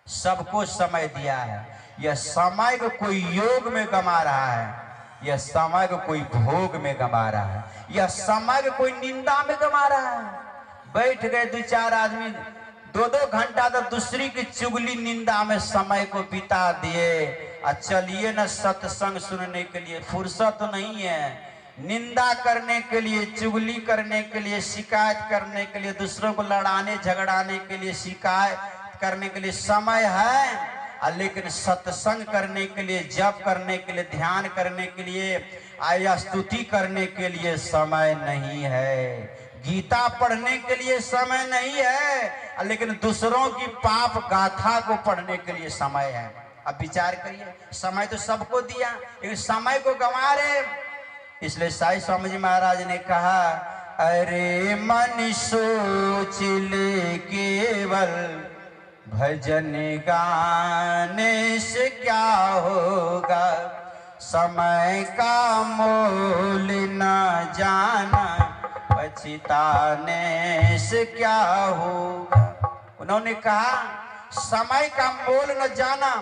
सबको समय दिया है। यह समय को कोई योग में गमा रहा है, यह समय को कोई भोग में गमा रहा है, यह समय को कोई निंदा में गमा रहा है। बैठ गए दो चार आदमी 2-2 घंटा तो दूसरी की चुगली निंदा में समय को बिता दिए। चलिए न सत्संग सुनने के लिए, फुर्सत नहीं है। निंदा करने के लिए, चुगली करने के लिए, शिकायत करने के लिए, दूसरों को लड़ाने झगड़ाने के लिए, शिकायत करने के लिए समय है, लेकिन सत्संग करने के लिए, जप करने के लिए, ध्यान करने के लिए, आया स्तुति करने के लिए समय नहीं है। गीता पढ़ने के लिए समय नहीं है, लेकिन दूसरों की पाप गाथा को पढ़ने के लिए समय है। अब विचार करिए, समय तो सबको दिया, लेकिन समय को गंवा रहे। इसलिए साईं स्वामी जी महाराज ने कहा, अरे मन सोच ले केवल, भजन गाने से क्या होगा, समय का मोल न जाना, पछताने से क्या होगा। उन्होंने कहा समय का मोल न जाना,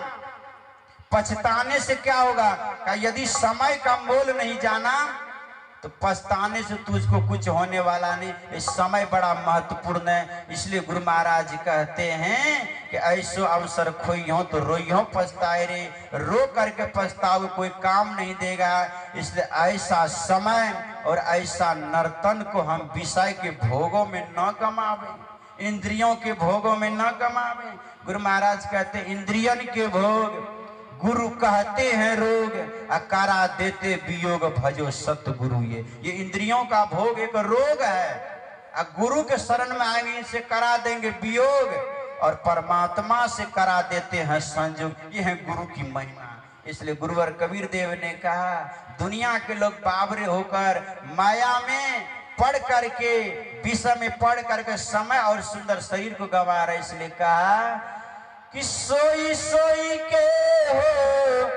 पछताने से क्या होगा। का यदि समय का मोल नहीं जाना तो पछताने से तुझको कुछ होने वाला नहीं। इस समय बड़ा महत्वपूर्ण है। इसलिए गुरु महाराज कहते हैं कि ऐसो अवसर खोई हो तो रोई हो पछताए रे, रो करके पछताओ कोई काम नहीं देगा। इसलिए ऐसा समय और ऐसा नर्तन को हम विषय के भोगों में न गमावे, इंद्रियों के भोगों में न गमावे। गुरु महाराज कहते इंद्रियन के भोग गुरु कहते हैं रोग, करा देते वियोग भजो सतगुरु। ये इंद्रियों का भोग एक रोग है। गुरु के शरण में आएंगे, इनसे करा देंगे वियोग, और परमात्मा से करा देते हैं संयोग। ये है गुरु की महिमा। इसलिए गुरुवर कबीर देव ने कहा, दुनिया के लोग बावरे होकर माया में पढ़ करके, विषय में पढ़ करके समय और सुंदर शरीर को गंवा रहे। इसलिए कहा कि सोई सोई के हो,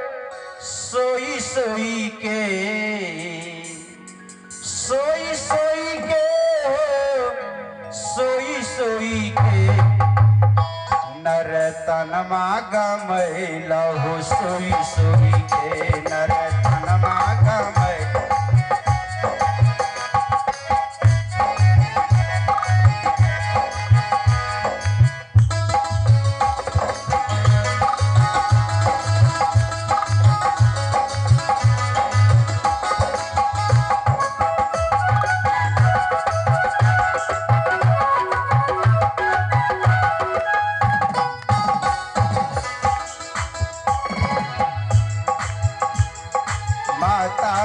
सोई सोई के, सोई सोई के हो, सोई सोई के, नरतनमा गमैला हो, सोई सोई के, नरतनमा गमैला।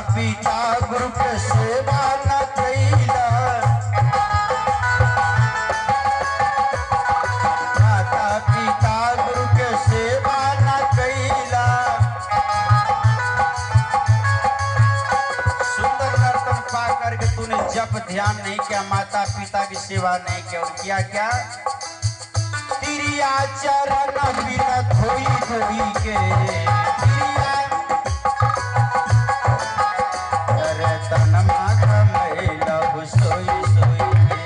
पिता गुरु के सेवा न कैला, माता पिता गुरु के सेवा न कैला। सुंदर नर्तन पा करके तूने जप ध्यान नहीं किया, माता पिता की सेवा नहीं किया, और किया क्या? तिरिया चरण बिना धोई धोई के, तनमा गमैला हो, सोई सोई के।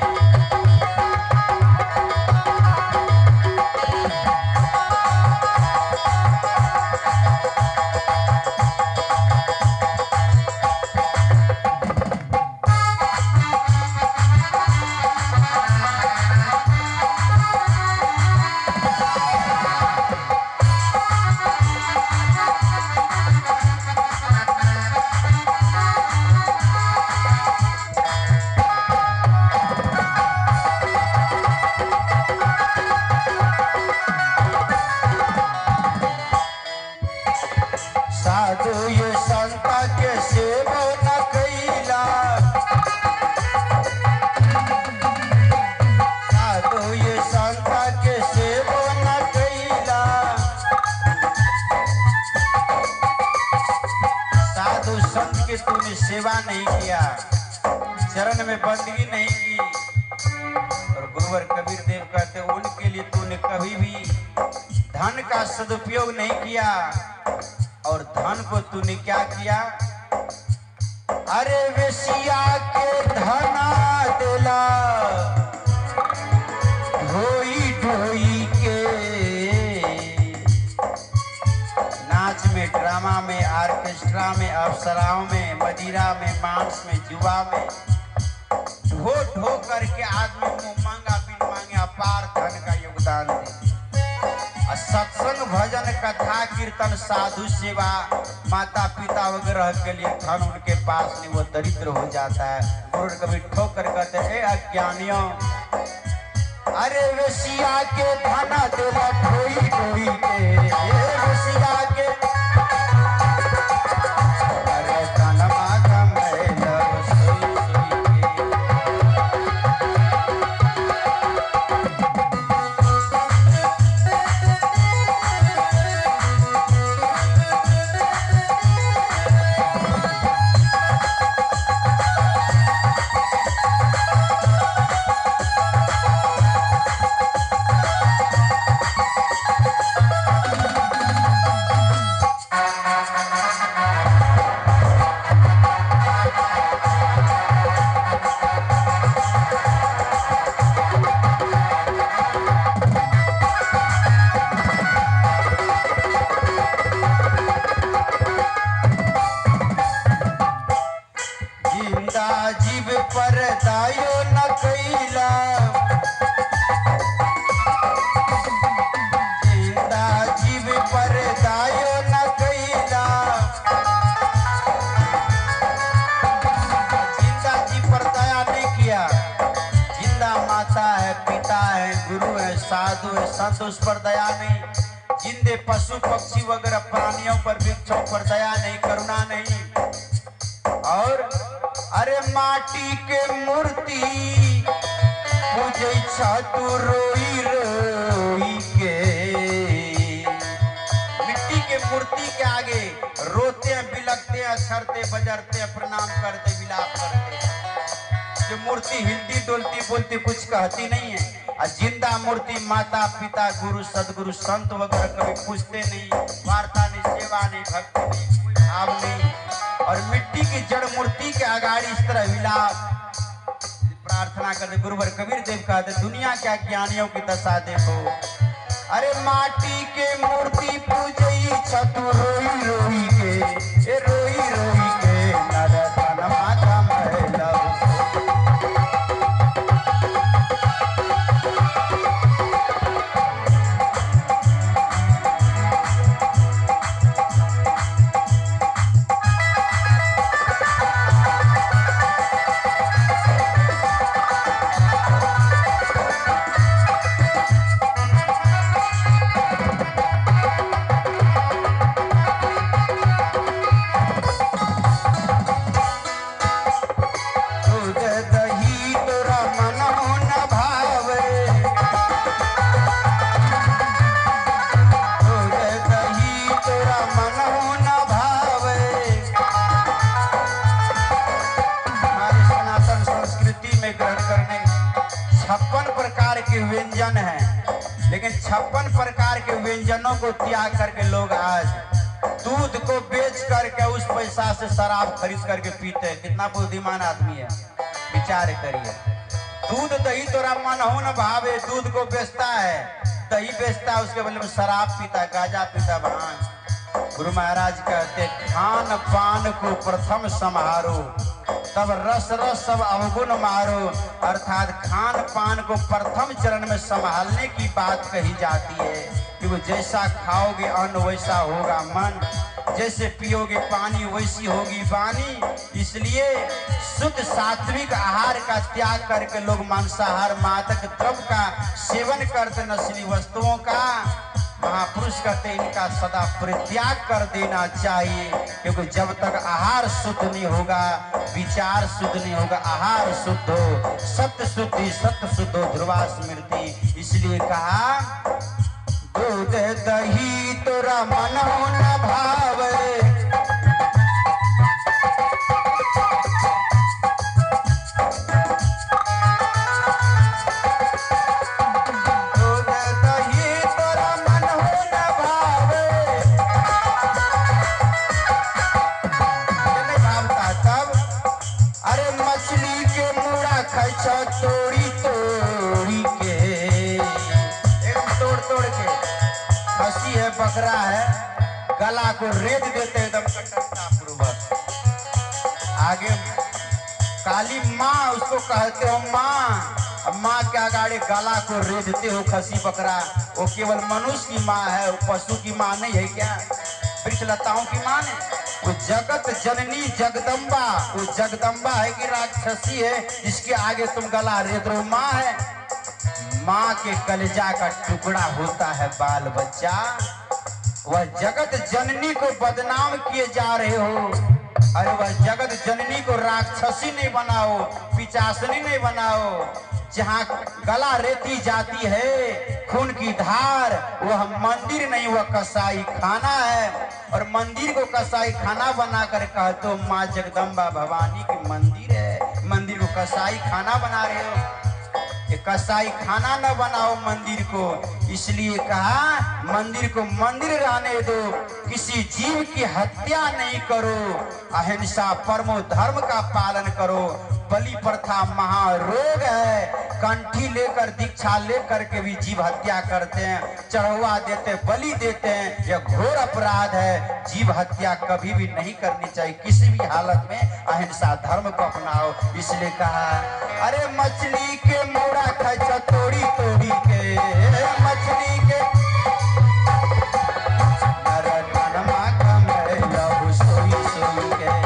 सेवा नहीं किया, चरण में बंदगी नहीं की। और गुरुवर कबीर देव कहते उनके लिए तूने कभी भी धन का सदुपयोग नहीं किया। और धन को तूने क्या किया? अरे वेशिया के धना देला ढोई ढोई के। नाच में, ड्रामा में, ऑर्केस्ट्रा में, अप्सराओं में, मदिरा में, मांस में, जुआ में ढो ढो करके आदमी मुंह मांगा बिन मांगे अपार धन का योगदान दे। सत्संग, भजन, कथा, कीर्तन, साधु सेवा, माता पिता वगैरह के लिए धन उनके पास नहीं, वो दरिद्र हो जाता है। गुरु कभी ठोकर कहते हैं अज्ञानियों, अरे वेशिया के धना देला ढोई ढोई के। वेशिया के अरे धनमा कमैला सोई सोई के। जीव पर दायो न कैला, जिंदा जीव पर दायो न कैला। जिंदा जीव पर दया नहीं किया। जिंदा माता है, पिता है, गुरु है, साधु है, संत, उस पर दया नहीं। जिंदे पशु पक्षी वगैरह प्राणियों पर, वृक्षों पर दया नहीं, करुणा नहीं। और अरे माटी के मूर्ति पूजे तू रोई रोई के। मिट्टी के मूर्ति के आगे रोते हैं, बिलखते हैं, छरते बजरते हैं, प्रणाम करते, विलाप करते हैं। जो मूर्ति हिलती डोलती बोलती कुछ कहती नहीं है। और जिंदा मूर्ति माता पिता गुरु सदगुरु संत वगैरह कभी पूछते नहीं, वार्ता नहीं, सेवा नहीं, भक्ति नहीं, कोई भाव नहीं। और मिट्टी की जड़ मूर्ति के आगाड़ी इस तरह विलाप प्रार्थना करते। गुरुवर कबीर देव कहते दुनिया क्या ज्ञानियों की दशा देखो। अरे माटी के मूर्ति पूजई छतु रोई रोई के। ए रोई रोई के नर धन माता महला। व्यंजन है, लेकिन 56 प्रकार के व्यंजनों को त्याग करके लोग आज दूध को बेच करके उस पैसा से शराब खरीद करके पीते हैं। कितना बुद्धिमान आदमी है, विचार करिए। दूध दही तोरा मन हो न भावे, दूध को बेचता है, दही बेचता है, उसके बदले में शराब पीता, गांजा पीता, भांग। गुरु महाराज कहते खान पान को प्रथम समारो, तब रस रस सब अवगुण मारो। अर्थात खान पान को प्रथम चरण में संभालने की बात कही जाती है, क्योंकि जैसा खाओगे अन्न वैसा होगा मन, जैसे पियोगे पानी वैसी होगी वाणी। इसलिए शुद्ध सात्विक आहार का त्याग करके लोग मांसाहार मादक द्रव्य का सेवन करते, नशीली वस्तुओं का। महापुरुष कहते इनका सदा परित्याग कर देना चाहिए, क्योंकि जब तक आहार शुद्ध नहीं होगा, विचार शुद्ध नहीं होगा, आहार शुद्ध हो, सत्य शुद्धि सत्य शुद्ध हो, ध्रुवा स्मृति। इसलिए कहा दूध दही तोरा मन न भावे, बकरा है, गला को रेत देते एकदम कटकता पूर्वक। आगे काली माँ उसको कहते हो माँ, माँ के आगे गला को रेतते हो खसी बकरा। वो केवल मनुष्य की माँ है, वो पशु की माँ नहीं है क्या? वृक्ष लताओं की माँ ने, वो जगत जननी जगदम्बा, वो जगदम्बा है कि राक्षसी है जिसके आगे तुम गला रेत रहे हो? माँ है। माँ के कलेजा का टुकड़ा होता है बाल बच्चा। वह जगत जननी को बदनाम किए जा रहे हो। अरे वह जगत जननी को राक्षसी नहीं बनाओ, पिचासनी नहीं बनाओ। जहाँ गला रेती जाती है खून की धार, वह मंदिर नहीं, वह कसाई खाना है। और मंदिर को कसाई खाना बनाकर कहते हो माँ जगदम्बा भवानी की मंदिर है, मंदिर को कसाई खाना बना रहे हो। ये कसाई खाना न बनाओ मंदिर को। इसलिए कहा मंदिर को मंदिर रहने दो, किसी जीव की हत्या नहीं करो, अहिंसा परमो धर्म का पालन करो। बलि प्रथा महारोग है, कंठी लेकर दीक्षा लेकर के भी जीव हत्या करते हैं, चढ़वा देते, बलि देते हैं। यह घोर अपराध है। जीव हत्या कभी भी नहीं करनी चाहिए, किसी भी हालत में अहिंसा धर्म को अपनाओ। इसलिए कहा अरे मछली के मोड़ा खचा तोड़ी तोड़ी के, मछली के नरमा कमैला सोई सोई के।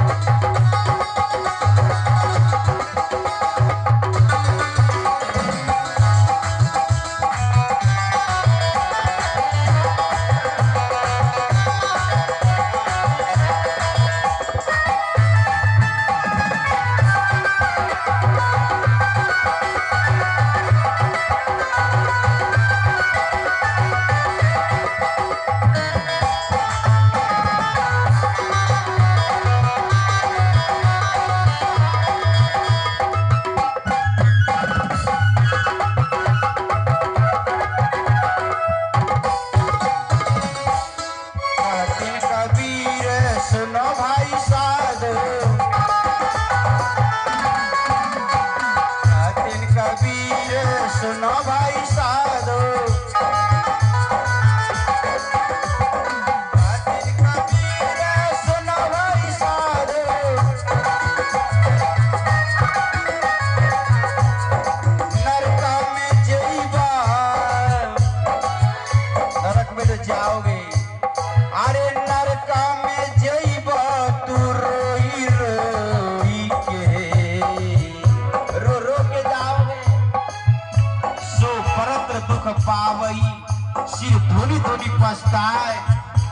सिर धोनी धोनी पछताए,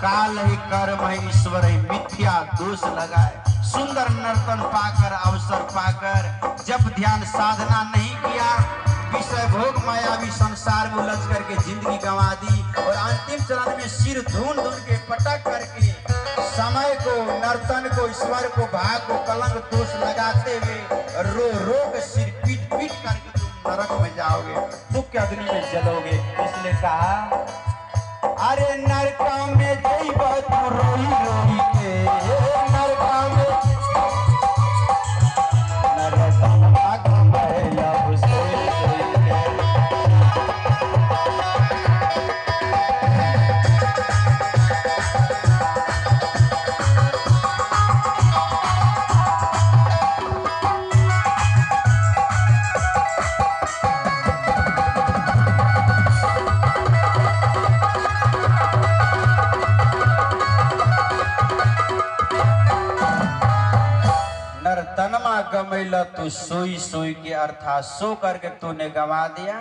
काल ही कर्म है ईश्वर ही मिथ्या दोष लगाए। सुंदर नर्तन पाकर अवसर पाकर जब ध्यान साधना नहीं किया, विषय भोग मायावी संसार में उलझ करके जिंदगी गंवा दी। और अंतिम चरण में सिर धून धून के पटक करके समय को, नर्तन को, ईश्वर को, भाग को कलंक दोष लगाते हुए रो रो के सिर पीट पीट करके तुम नरक में जाओगे, दुख के अग्नि में जलोगे। इसलिए कहा अरे नरका में जइबा तू रोई रोई के, नरका में नरका कमैला सोई सोई के। तनमा गमैला तू सोई सोई के अर्थात सो करके तूने गंवा दिया।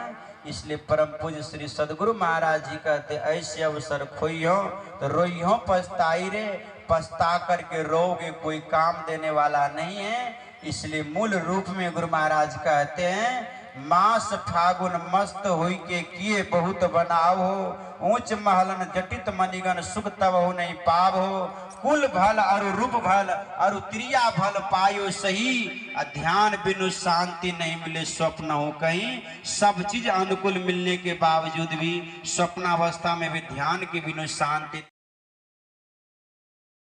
इसलिए परम पूज्य श्री सदगुरु महाराज जी कहते ऐसे अवसर खोइयो तो रोइयो पछताई रे, पछता करके रोगे कोई काम देने वाला नहीं है। इसलिए मूल रूप में गुरु महाराज कहते हैं मास फागुन मस्त हुई के किए बहुत बनाव हो, ऊंच महलन जटित मनिगन सुख तब हो नहीं पाव हो। कुल भल अरु रूप भल अरु त्रिया भल पायो सही, ध्यान बिनु शांति नहीं मिले स्वप्न हो कहीं। सब चीज अनुकूल मिलने के बावजूद भी स्वप्नावस्था में भी ध्यान के बिनु शांति